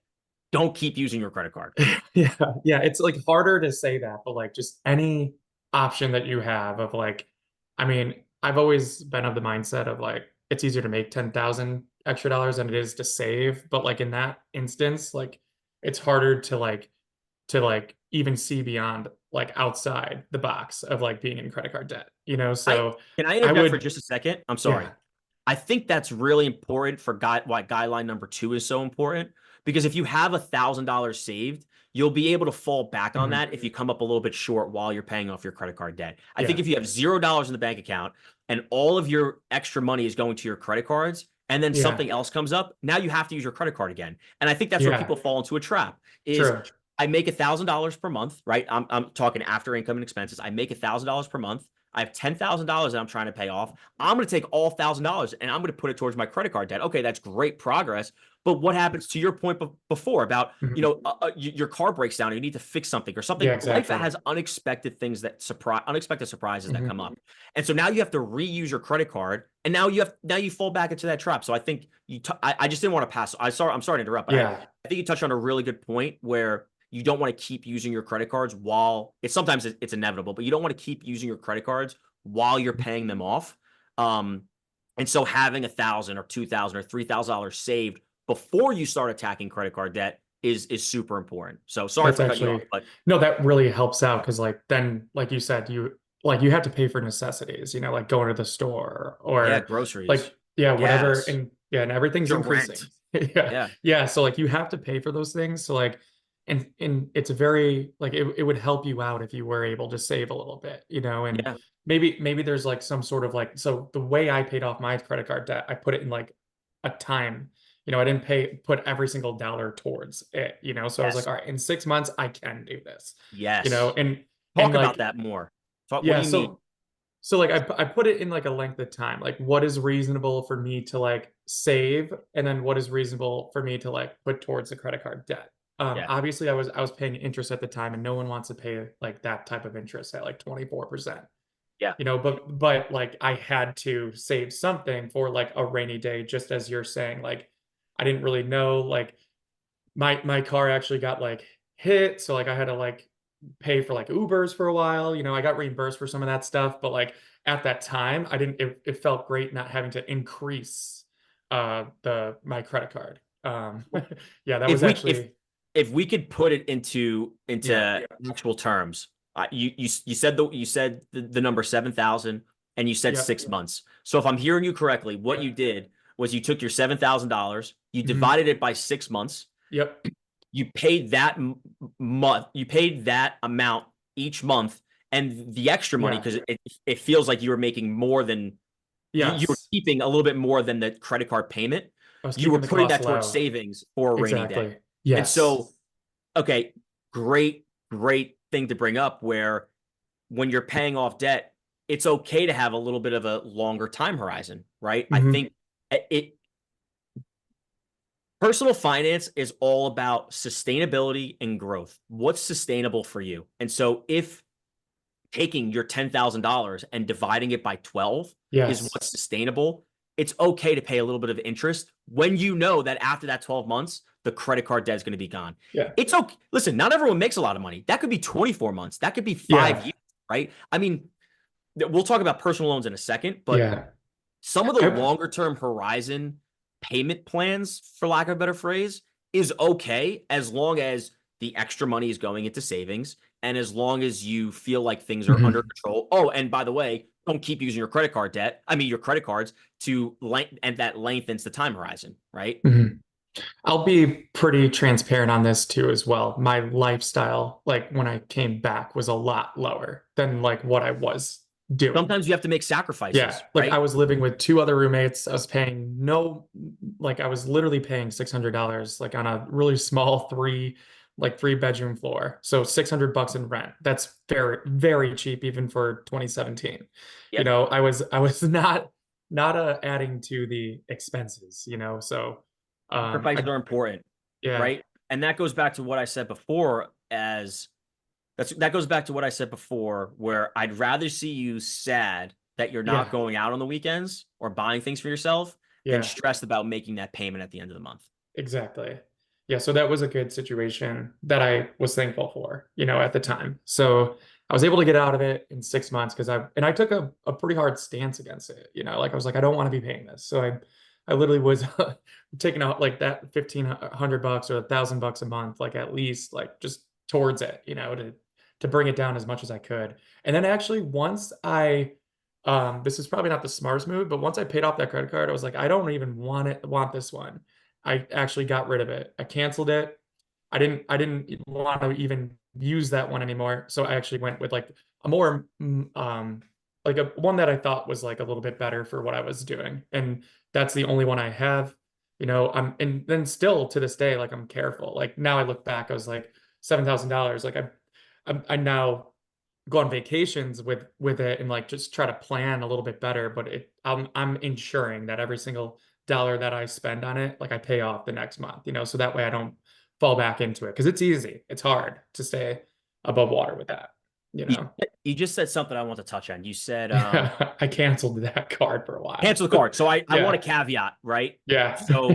S1: don't keep using your credit card.
S2: yeah, yeah, it's like harder to say that, but like just any option that you have of like, I mean, I've always been of the mindset of like it's easier to make 10,000 extra dollars than it is to save, but like in that instance, like it's harder to like even see beyond like outside the box of like being in credit card debt,
S1: I
S2: So
S1: Can I
S2: I
S1: interject for
S2: would
S1: just a second? I'm
S2: yeah.
S1: sorry. I think that's really important for why guideline number 2 is so important. Because if you have $1,000 saved, you'll be able to fall back on
S2: Mhm.
S1: that if you come up a little bit short while you're paying off your credit card debt. I think
S2: Yeah.
S1: if you have $0 in the bank account and all of your extra money is going to your credit cards, and then
S2: Yeah.
S1: something else comes up, now you have to use your credit card again. And I think that's where
S2: Yeah.
S1: people fall into a trap is
S2: True.
S1: I make $1,000 per month, right? I'm talking after income and expenses. I make $1,000 per month. I have $10,000 that I'm trying to pay off. I'm going to take all $1,000 and I'm going to put it towards my credit card debt. Okay, that's great progress. But what happens to your point before about,
S2: Mhm.
S1: your car breaks down, or you need to fix something or something?
S2: Yeah,
S1: Life
S2: exactly.
S1: has unexpected surprises that come
S2: Mhm.
S1: up. And so now you have to reuse your credit card, and now you fall back into that trap. So I think I just didn't want to pass. I'm sorry to interrupt, but
S2: Yeah.
S1: I think you touched on a really good point where you don't want to keep using your credit cards while it's inevitable, but you don't want to keep using your credit cards while you're paying them off. Um, and so having 1,000 or 2,000 or $3,000 saved before you start attacking credit card debt is super important. So sorry
S2: That's
S1: for cutting you off,
S2: actually
S1: but
S2: no, that really helps out because like then like you said, you have to pay for necessities, like going to the store
S1: yeah,
S2: or
S1: groceries,
S2: like yeah, whatever
S1: gas,
S2: and yeah, and everything's
S1: your rent.
S2: increasing. Yeah.
S1: Yeah.
S2: Yeah. So like you have to pay for those things. So like and it's a very like it would help you out if you were able to save a little bit, and
S1: Yeah.
S2: maybe there's like some sort of like so the way I paid off my credit card debt, I put it in like a time. I didn't put every single dollar towards it, So I was like,
S1: Yes.
S2: all right, in 6 months, I can do this,
S1: Yes.
S2: and
S1: Talk about
S2: like,
S1: that more. What do
S2: yeah,
S1: you mean?
S2: so like I put it in like a length of time, like what is reasonable for me to like save, and then what is reasonable for me to like put towards the credit card debt.
S1: Yeah.
S2: Obviously I was paying interest at the time, and no one wants to pay like that type of interest at like 24%.
S1: Yeah.
S2: But like I had to save something for like a rainy day, just as you're saying, like I didn't really know, like my car actually got like hit, so like I had to like pay for like Ubers for a while. I got reimbursed for some of that stuff, but like at that time, I didn't it felt great not having to increase the my credit card. Yeah, that
S1: If
S2: was
S1: we if
S2: actually
S1: if we could put it into
S2: yeah.
S1: actual terms, you said the number 7,000 and you said
S2: Yep.
S1: 6 months. So if I'm hearing you correctly, what you
S2: Yep.
S1: did was you took your $7,000, you
S2: Mhm.
S1: divided it by 6 months,
S2: Yep.
S1: you paid that month, you paid that amount each month, and the extra money
S2: Yeah.
S1: because it feels like you were making more than you were
S2: Yes.
S1: keeping a little bit more than the credit card payment.
S2: I was
S1: You were
S2: keeping the
S1: putting
S2: cost
S1: that towards
S2: low.
S1: savings for a rainy day.
S2: Exactly.
S1: And
S2: Yes.
S1: so, okay, great thing to bring up where when you're paying off debt, it's okay to have a little bit of a longer time horizon, right? I
S2: Mhm.
S1: think it personal finance is all about sustainability and growth. What's sustainable for you? And so if taking your $10,000 and dividing it by 12 is
S2: Yes.
S1: what's sustainable, it's okay to pay a little bit of interest when you know that after that 12 months, the credit card debt is going to be gone.
S2: Yeah.
S1: It's okay. Listen, not everyone makes a lot of money. That could be 24 months. That could be
S2: Yeah.
S1: 5 years, right? I mean, we'll talk about personal loans in a second, but
S2: Yeah.
S1: some of the
S2: I
S1: longer term horizon payment plans, for lack of a better phrase, is okay as long as the extra money is going into savings and as long as you feel like things are under
S2: mhm.
S1: control. Oh, and by the way, don't keep using your credit card debt. I mean, your credit cards to and that lengthens the time horizon, right?
S2: Mhm. I'll be pretty transparent on this too as well. My lifestyle, like when I came back, was a lot lower than like what I was doing.
S1: Sometimes you have to make
S2: Yeah,
S1: sacrifices,
S2: like I
S1: right?
S2: was living with two other roommates. I was paying no, like I was literally paying $600 like on a really small three bedroom floor. So $600 in rent. That's very, very cheap even for 2017.
S1: Yep.
S2: I was not adding to the expenses, So
S1: Sacrifices
S2: I
S1: are important,
S2: yeah,
S1: right? And that goes back to what I said before that goes back to what I said before, where I'd rather see you sad that you're not
S2: yeah,
S1: going out on the weekends or buying things for yourself than
S2: yeah.
S1: stressed about making that payment at the end of the month.
S2: Exactly. Yeah, so that was a good situation that I was thankful for, at the time. So I was able to get out of it in 6 months because I took a pretty hard stance against it. Like I was like, I don't want to be paying this. So I literally was taking out like that $1,500 or $1,000 a month, like at least like just towards it, to bring it down as much as I could. And then actually once this is probably not the smartest move, but once I paid off that credit card, I was like, I don't even want this one. I actually got rid of it. I canceled it. I didn't want to even use that one anymore. So I actually went with like a more like a one that I thought was like a little bit better for what I was doing. And that's the only one I have. And then still to this day, like I'm careful. Like now I look back, I was like $7,000. Like I now go on vacations with it and like just try to plan a little bit better. But I'm ensuring that every single dollar that I spend on it, like I pay off the next month, so that way I don't fall back into it because it's easy. It's hard to stay above water with that, you
S1: You,
S2: know.
S1: you just said something I want to touch on. You said
S2: I canceled that card for a while.
S1: cancel the card. So I want a
S2: Yeah.
S1: caveat, right?
S2: Yeah.
S1: So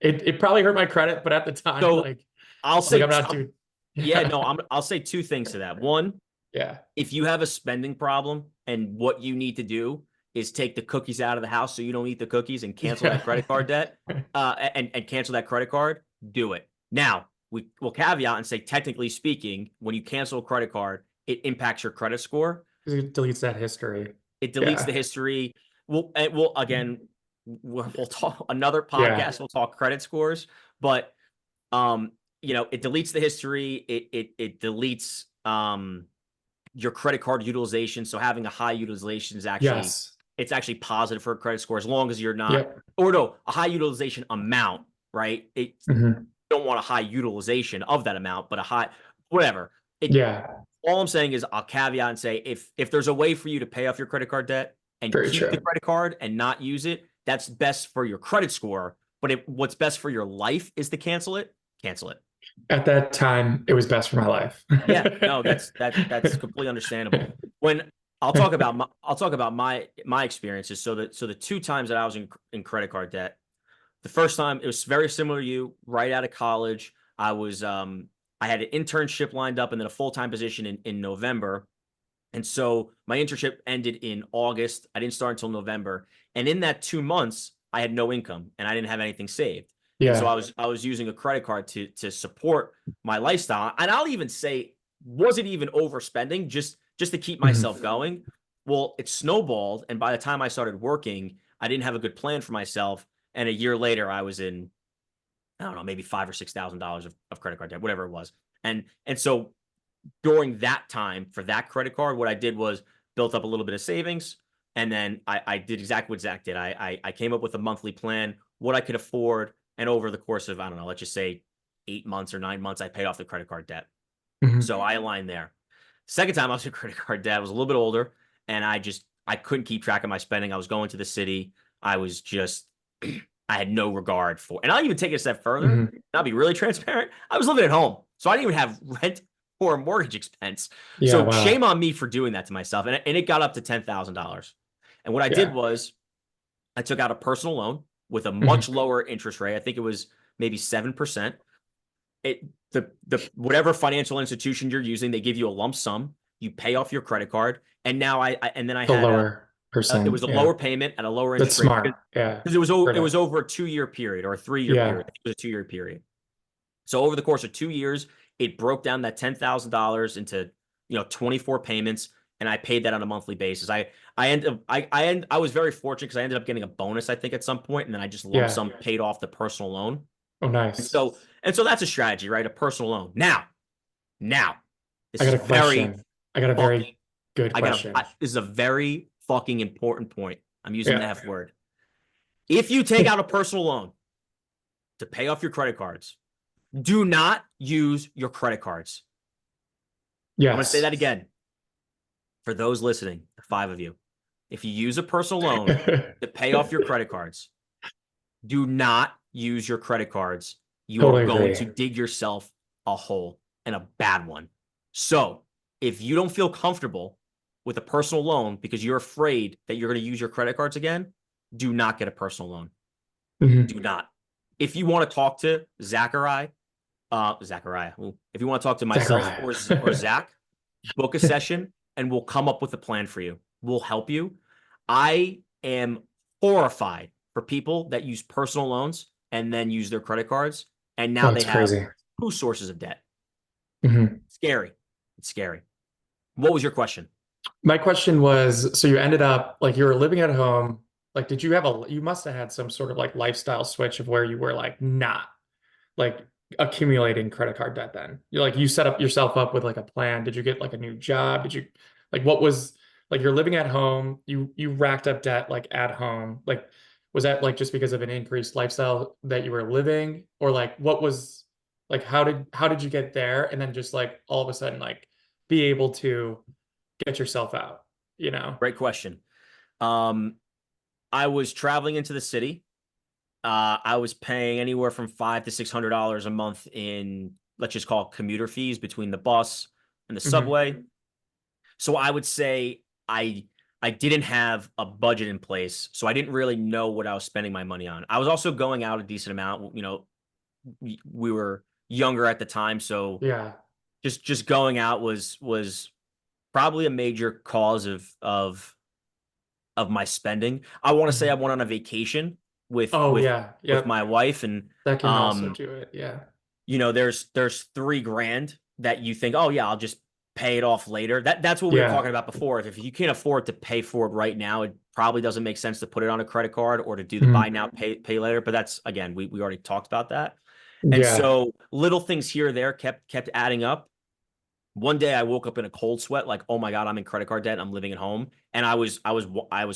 S2: It probably hurt my credit, but at the time,
S1: so
S2: like
S1: I'll
S2: I'm like,
S1: say
S2: I'm not too.
S1: yeah,
S2: Yeah.
S1: no, I'll say two things to that. One,
S2: Yeah.
S1: if you have a spending problem and what you need to do is take the cookies out of the house so you don't eat the cookies and cancel that credit card debt, and cancel that credit card, do it. Now, we will caveat and say, technically speaking, when you cancel a credit card, it impacts your credit score.
S2: It deletes that history.
S1: It deletes the
S2: Yeah.
S1: history. We'll again, we'll talk another
S2: Yeah.
S1: podcast. We'll talk credit scores, but it deletes the history. It deletes your credit card utilization. So having a high utilization is actually
S2: Yes.
S1: it's actually positive for a credit score as long as you're not,
S2: Yep.
S1: or no, a high utilization amount, right? You
S2: Hmm.
S1: don't want a high utilization of that amount, but a high whatever.
S2: Yeah.
S1: All I'm saying is I'll caveat and say if there's a way for you to pay off your credit card debt and
S2: Very
S1: keep the
S2: true.
S1: credit card and not use it, that's best for your credit score. But what's best for your life is to cancel it. Cancel it.
S2: At that time, it was best for my life.
S1: Yeah, no, that's completely understandable. When I'll talk about my experiences. So the two times that I was in credit card debt, the first time it was very similar to you. Right out of college, I had an internship lined up and then a full-time position in November. And so my internship ended in August. I didn't start until November. And in that 2 months, I had no income and I didn't have anything saved. And so
S2: Yeah.
S1: I was using a credit card to support my lifestyle. And I'll even say, wasn't even overspending just to keep myself
S2: Mhm.
S1: going. Well, it snowballed. And by the time I started working, I didn't have a good plan for myself. And a year later, I was in, I don't know, maybe $5,000 or $6,000 of credit card debt, whatever it was. And so during that time for that credit card, what I did was built up a little bit of savings. And then I did exactly what Zach did. I came up with a monthly plan, what I could afford. And over the course of, I don't know, let's just say 8 months or 9 months, I paid off the credit card debt.
S2: Mhm.
S1: So I aligned there. Second time I was in credit card debt, I was a little bit older and I couldn't keep track of my spending. I was going to the city. I was just, I had no regard for, and I'll even take it a step further.
S2: Mhm.
S1: I'll be really transparent. I was living at home. So I didn't even have rent or mortgage expense.
S2: Yeah.
S1: So shame
S2: Wow.
S1: on me for doing that to myself. And it got up to $10,000. And what I did
S2: Yeah.
S1: was I took out a personal loan with a much
S2: Mhm.
S1: lower interest rate. I think it was maybe 7%. It the whatever financial institution you're using, they give you a lump sum. You pay off your credit card, and now and then I
S2: The
S1: had
S2: lower
S1: it was
S2: percent.
S1: a
S2: Yeah.
S1: lower payment at a lower
S2: That's
S1: interest rate
S2: smart. Yeah.
S1: because
S2: Heard
S1: it
S2: it.
S1: was over a 2-year period or a 3-year period.
S2: Yeah.
S1: I think it was a 2-year period. So over the course of 2 years, it broke down that $10,000 into 24 payments, and I paid that on a monthly basis. I was very fortunate because I ended up getting a bonus, I think, at some point, and then I just lump
S2: Yeah.
S1: sum paid off the personal loan.
S2: Oh,
S1: And
S2: nice.
S1: so and so that's a strategy, right? A personal loan. Now,
S2: I
S1: this
S2: got
S1: is
S2: a
S1: very
S2: question. I got a
S1: fucking.
S2: very good question.
S1: This is a very fucking important point. I'm using the
S2: Yeah.
S1: F word. If you take out a personal loan to pay off your credit cards, do not use your credit cards. I'm going to say
S2: Yes.
S1: that again for those listening, the 5 of you. If you use a personal loan to pay off your credit cards, do not use your credit cards. You are
S2: Totally
S1: going
S2: agree.
S1: to dig yourself a hole, and a bad one. So if you don't feel comfortable with a personal loan because you're afraid that you're going to use your credit cards again, do not get a personal loan.
S2: Mhm.
S1: Do not. If you want to talk to Zachariah, if you want to talk to myself or
S2: Zachariah.
S1: Zach, book a session and we'll come up with a plan for you. We'll help you. I am horrified for people that use personal loans and then use their credit cards, and now
S2: Oh,
S1: they
S2: it's
S1: have
S2: crazy.
S1: 2 sources of debt.
S2: Mhm.
S1: Scary. It's scary. What was your question?
S2: My question was, so you ended up like you were living at home. Like, you must have had some sort of like lifestyle switch of where you were like, nah, like accumulating credit card debt then? You're like, you set up yourself up with like a plan. Did you get like a new job? Did you like what was like you're living at home, you racked up debt like at home. Like was that like just because of an increased lifestyle that you were living? Or like what was like how did you get there and then just like all of a sudden like be able to get yourself out, you know?
S1: Great question. Um, I was traveling into the city. I was paying anywhere from $500 to $600 a month in, let's just call it commuter fees between the bus and the
S2: Hmm.
S1: subway. So I would say I didn't have a budget in place, so I didn't really know what I was spending my money on. I was also going out a decent amount. We were younger at the time, so
S2: Yeah.
S1: just going out was probably a major cause of my spending. I want to say I
S2: Mhm.
S1: went on a vacation with
S2: Oh
S1: with
S2: yeah.
S1: with
S2: Yep.
S1: my wife, and
S2: That can also
S1: um
S2: do it. Yeah.
S1: there's 3 grand that you think, oh yeah, I'll just pay it off later. That's what we were
S2: Yeah.
S1: talking about before. If you can't afford to pay for it right now, it probably doesn't make sense to put it on a credit card or to do the buy
S2: Mhm.
S1: now, pay later. But that's, again, we already talked about that. And
S2: Yeah.
S1: so little things here or there kept adding up. One day I woke up in a cold sweat, like, oh my God, I'm in credit card debt. I'm living at home. And I was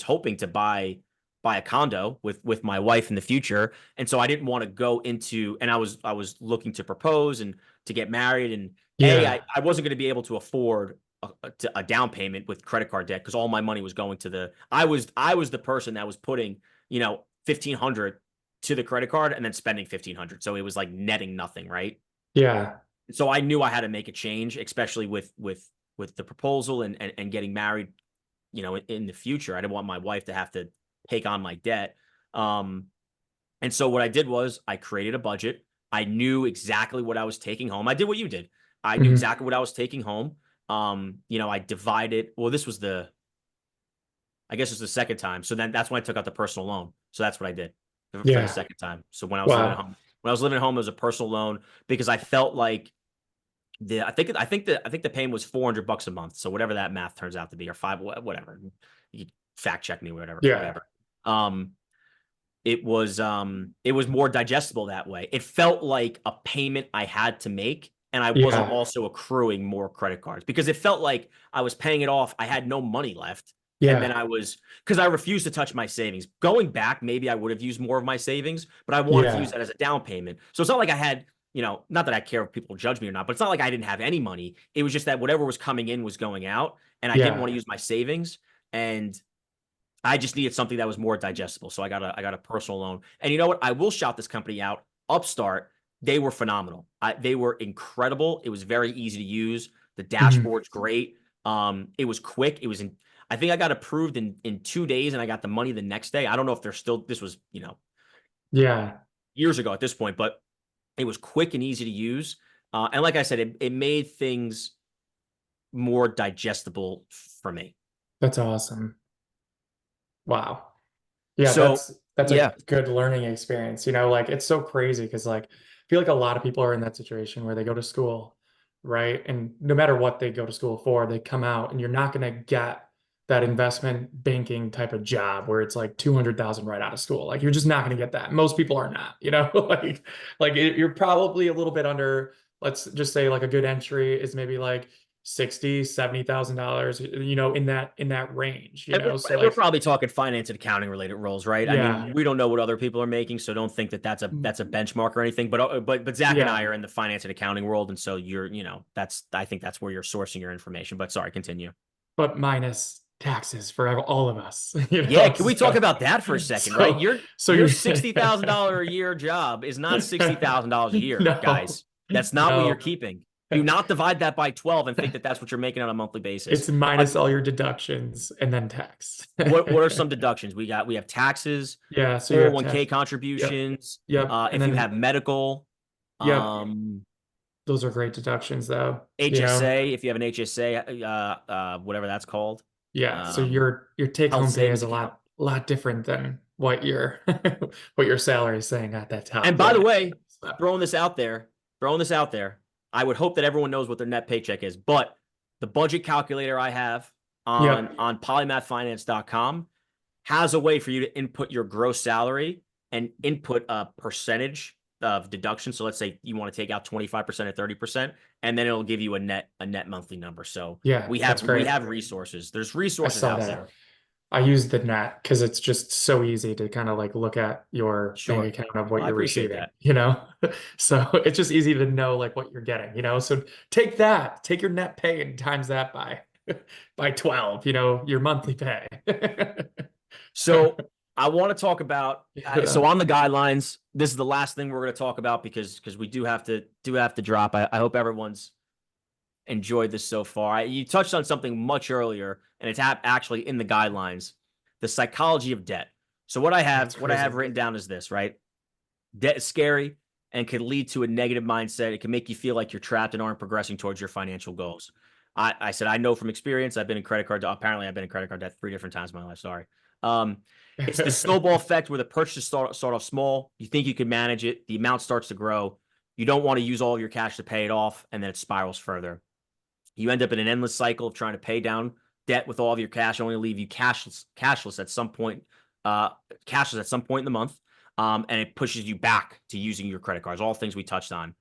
S1: hoping to buy a condo with my wife in the future. And so I didn't want to go into, and I was looking to propose and to get married. And
S2: Yeah.
S1: I wasn't going to be able to afford a down payment with credit card debt because all my money was going to I was the person that was putting, 1,500 to the credit card and then spending 1,500. So it was like netting nothing, right?
S2: Yeah.
S1: So I knew I had to make a change, especially with the proposal and getting married, in the future. I didn't want my wife to have to take on my debt. Um, and so what I did was I created a budget. I knew exactly what I was taking home. I did what you did. I knew
S2: Hmm.
S1: exactly what I was taking home. I divided. Well, this was I guess it was the second time. So then that's when I took out the personal loan. So that's what I did for the
S2: Yeah.
S1: second time. So
S2: Wow.
S1: when I was living at home, it was a personal loan because I felt like I think the payment was $400 a month. So whatever that math turns out to be, or five, whatever. You can fact check me,
S2: Yeah.
S1: whatever. Um, it was more digestible that way. It felt like a payment I had to make, and I wasn't
S2: Yeah.
S1: also accruing more credit cards because it felt like I was paying it off. I had no money left. And then
S2: Yeah.
S1: because I refused to touch my savings. Going back, maybe I would have used more of my savings, but I wanted to use
S2: Yeah.
S1: that as a down payment. So it's not like I had, not that I care if people judge me or not, but it's not like I didn't have any money. It was just that whatever was coming in was going out, and I didn't want to
S2: Yeah.
S1: use my savings. And I just needed something that was more digestible. So I got a personal loan. And you know what? I will shout this company out. Upstart, they were phenomenal. They were incredible. It was very easy to use. The
S2: Hmm.
S1: dashboard's great. It was quick. I think I got approved in 2 days and I got the money the next day. I don't know if they're still, this was,
S2: Yeah.
S1: years ago at this point, but it was quick and easy to use. And like I said, it made things more digestible for me.
S2: That's awesome. Wow. Yeah,
S1: So
S2: that's a
S1: yeah,
S2: good learning experience. Like it's so crazy because like I feel like a lot of people are in that situation where they go to school, right? And no matter what they go to school for, they come out and you're not going to get that investment banking type of job where it's like 200,000 right out of school. Like you're just not going to get that. Most people are not, you're probably a little bit under, let's just say like a good entry is maybe like 60, $70,000, in that range,
S1: and
S2: So
S1: we're
S2: like,
S1: probably talking finance and accounting related roles, right? I
S2: yeah.
S1: mean, we don't know what other people are making, so don't think that that's a benchmark or anything. But Zach and I
S2: Yeah,
S1: are in the finance and accounting world, and so that's I think that's where you're sourcing your information. But sorry, continue.
S2: but minus taxes for all of us,
S1: Yeah, can we talk
S2: so
S1: about that for a second, right?
S2: so
S1: Your
S2: so
S1: your
S2: you're
S1: $60,000 a year job is not $60,000 a year,
S2: no,
S1: guys. That's not what you're
S2: no.
S1: keeping. Do not divide that by 12 and think that that's what you're making on a monthly basis.
S2: It's minus all your deductions and then tax.
S1: What are some deductions? We have taxes,
S2: Yeah, so you have
S1: 401k
S2: tax. Yep,
S1: contributions,
S2: yep. And
S1: if you
S2: then
S1: have medical,
S2: yep,
S1: um,
S2: those are great deductions though.
S1: HSA, if you have an HSA, whatever that's called,
S2: Yeah, so
S1: um,
S2: your take
S1: health
S2: home pay is
S1: savings
S2: a
S1: account.
S2: lot different than what your what your salary is saying at that
S1: And
S2: top
S1: by the
S2: line.
S1: way,
S2: So,
S1: throwing this out there, I would hope that everyone knows what their net paycheck is, but the budget calculator I have on
S2: yep.
S1: on polymathfinance.com has a way for you to input your gross salary and input a percentage of deduction. So let's say you want to take out 25% or 30%, and then it'll give you a net monthly number. So
S2: Yeah, that's
S1: we
S2: great.
S1: have resources. There's
S2: I
S1: resources
S2: saw
S1: out
S2: that.
S1: there.
S2: I use the net because it's just so easy to kind of like look at your bank
S1: Sure.
S2: account of what
S1: Well, I
S2: you're
S1: appreciate
S2: receiving,
S1: that.
S2: you know? So it's just easy to know like what you're getting, you know? So take that, take your net pay and times that by by 12, you know, your monthly pay.
S1: So I want to talk about so
S2: Yeah.
S1: on the guidelines. This is the last thing we're going to talk about because we do have to drop. I hope everyone's enjoyed this so far. You touched on something much earlier, and it's actually in the guidelines: the psychology of debt. So what I
S2: That's
S1: have
S2: crazy.
S1: written down is this, right? Debt is scary and can lead to a negative mindset. It can make you feel like you're trapped and aren't progressing towards your financial goals. I said, I know from experience. I've been in credit card. Apparently, I've been in credit card debt 3 different times in my life. Sorry. Um, it's the snowball effect where the purchases start off small. You think you can manage it. The amount starts to grow. You don't want to use all of your cash to pay it off, and then it spirals further. You end up in an endless cycle of trying to pay down debt with all of your cash, only leave you cashless at some point, cashless at some point in the month, and it pushes you back to using your credit cards. All things we touched on.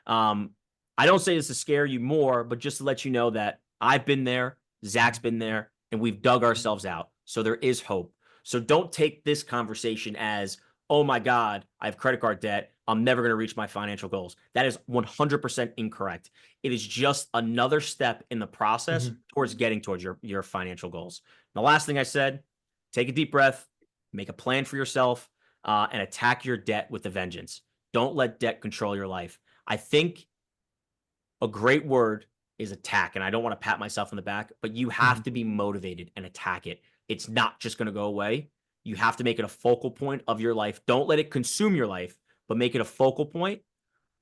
S1: Um, I don't say this to scare you more, but just to let you know that I've been there, Zach's been there, and we've dug ourselves out. So there is hope. So don't take this conversation as, oh my God, I have credit card debt. I'm never going to reach my financial goals. That is 100% incorrect. It is just another step in the process
S2: Mhm.
S1: towards getting towards your financial goals. The last thing I said, take a deep breath, make a plan for yourself, and attack your debt with a vengeance. Don't let debt control your life. I think a great word is attack. And I don't want to pat myself on the back, but you have
S2: Mhm.
S1: to be motivated and attack it. It's not just going to go away. You have to make it a focal point of your life. Don't let it consume your life, but make it a focal point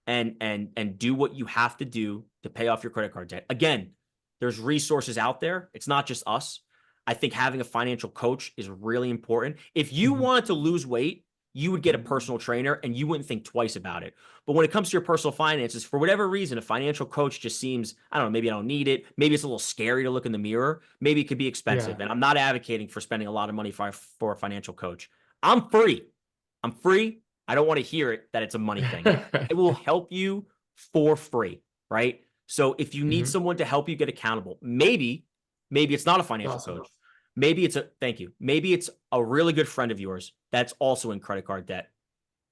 S1: and do what you have to do to pay off your credit card debt. Again, there's resources out there. It's not just us. I think having a financial coach is really important. If you
S2: Mhm.
S1: wanted to lose weight, you would get a personal trainer and you wouldn't think twice about it. But when it comes to your personal finances, for whatever reason, a financial coach just seems, I don't know, maybe I don't need it. Maybe it's a little scary to look in the mirror. Maybe it could be expensive.
S2: Yeah.
S1: And I'm not advocating for spending a lot of money for a financial coach. I'm free. I'm free. I don't want to hear it that it's a money thing. It will help you for free, right? So if you need
S2: Mhm.
S1: someone to help you get accountable, maybe it's not a financial
S2: Awesome.
S1: coach. Maybe it's a thank you. Maybe it's a really good friend of yours that's also in credit card debt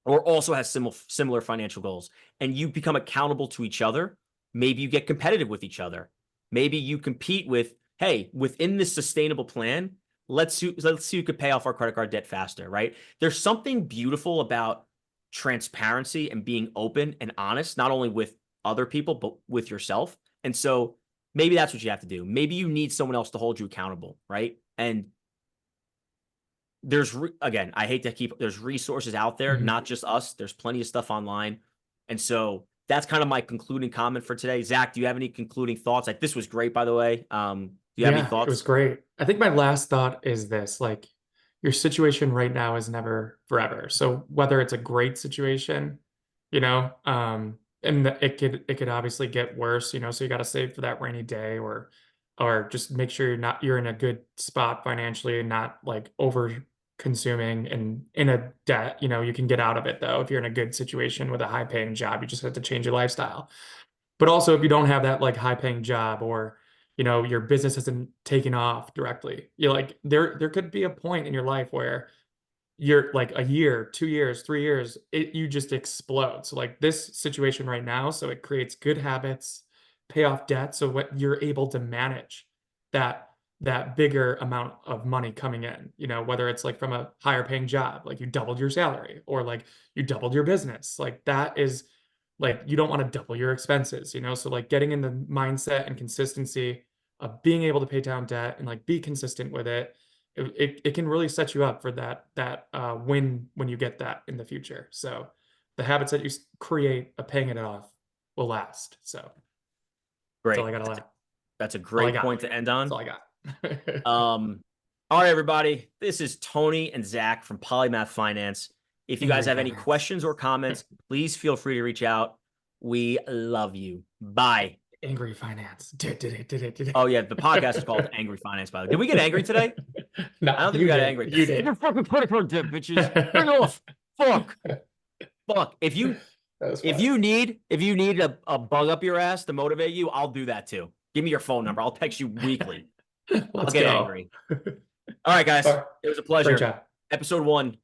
S1: or also has similar financial goals and you become accountable to each other. Maybe you get competitive with each other. Maybe you compete with, hey, within this sustainable plan, let's see who could pay off our credit card debt faster, right? There's something beautiful about transparency and being open and honest, not only with other people, but with yourself. And so maybe that's what you have to do. Maybe you need someone else to hold you accountable, right? And again, I hate to keep there's resources out there,
S2: Mhm.
S1: not just us. There's plenty of stuff online. And so that's kind of my concluding comment for today. Zach, do you have any concluding thoughts? Like this was great, by the way. Do you have any
S2: Yeah, it was
S1: thoughts?
S2: great. I think my last thought is this, like your situation right now is never forever. So whether it's a great situation, you know, and it could obviously get worse, you know, so you got to save for that rainy day or just make sure you're in a good spot financially and not like over consuming and in a debt, you know, you can get out of it though if you're in a good situation with a high paying job. You just have to change your lifestyle. But also if you don't have that like high paying job or you know your business hasn't taken off directly, you're like there could be a point in your life where you're like a year, 2 years, 3 years, you just explode. So like this situation right now, so it creates good habits, pay off debt, so what you're able to manage that that bigger amount of money coming in, you know, whether it's like from a higher paying job, like you doubled your salary or like you doubled your business. Like that is like you don't want to double your expenses, you know? So like getting in the mindset and consistency of being able to pay down debt and like be consistent with it, it can really set you up for that win when you get that in the future. So the habits that you create of paying it off will last. So that's all
S1: Great.
S2: I got.
S1: That's a
S2: That's all I
S1: great
S2: got.
S1: point to end
S2: That's
S1: on.
S2: all I got.
S1: Um, all right, everybody. This is Tony and Zach from Polymath Finance. If you guys
S2: Angry
S1: have any
S2: finance.
S1: questions or comments, please feel free to reach out. We love you. Bye.
S2: Angry finance.
S1: Oh yeah, the podcast is called Angry Finance. By the way, did we get angry today? I
S2: No,
S1: don't think we
S2: you
S1: got
S2: did.
S1: angry.
S2: You
S1: Your
S2: did.
S1: fucking credit card debt, bitches. Bring it off. Fuck. Fuck. If you
S2: That was
S1: If
S2: fun.
S1: you need a bug up your ass to motivate you, I'll do that too. Give me your phone number. I'll text you weekly. I'll
S2: Let's
S1: get
S2: go.
S1: angry. All right, guys.
S2: All right.
S1: It was a
S2: Great
S1: pleasure.
S2: job.
S1: Episode 1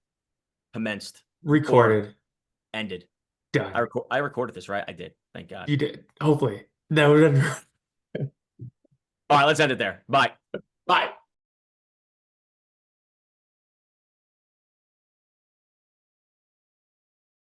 S1: commenced.
S2: Recorded.
S1: Ended.
S2: Done.
S1: I recorded this, right? I did. Thank God.
S2: You did. Hopefully. That would have been.
S1: All right, let's end it there. Bye.
S2: Bye.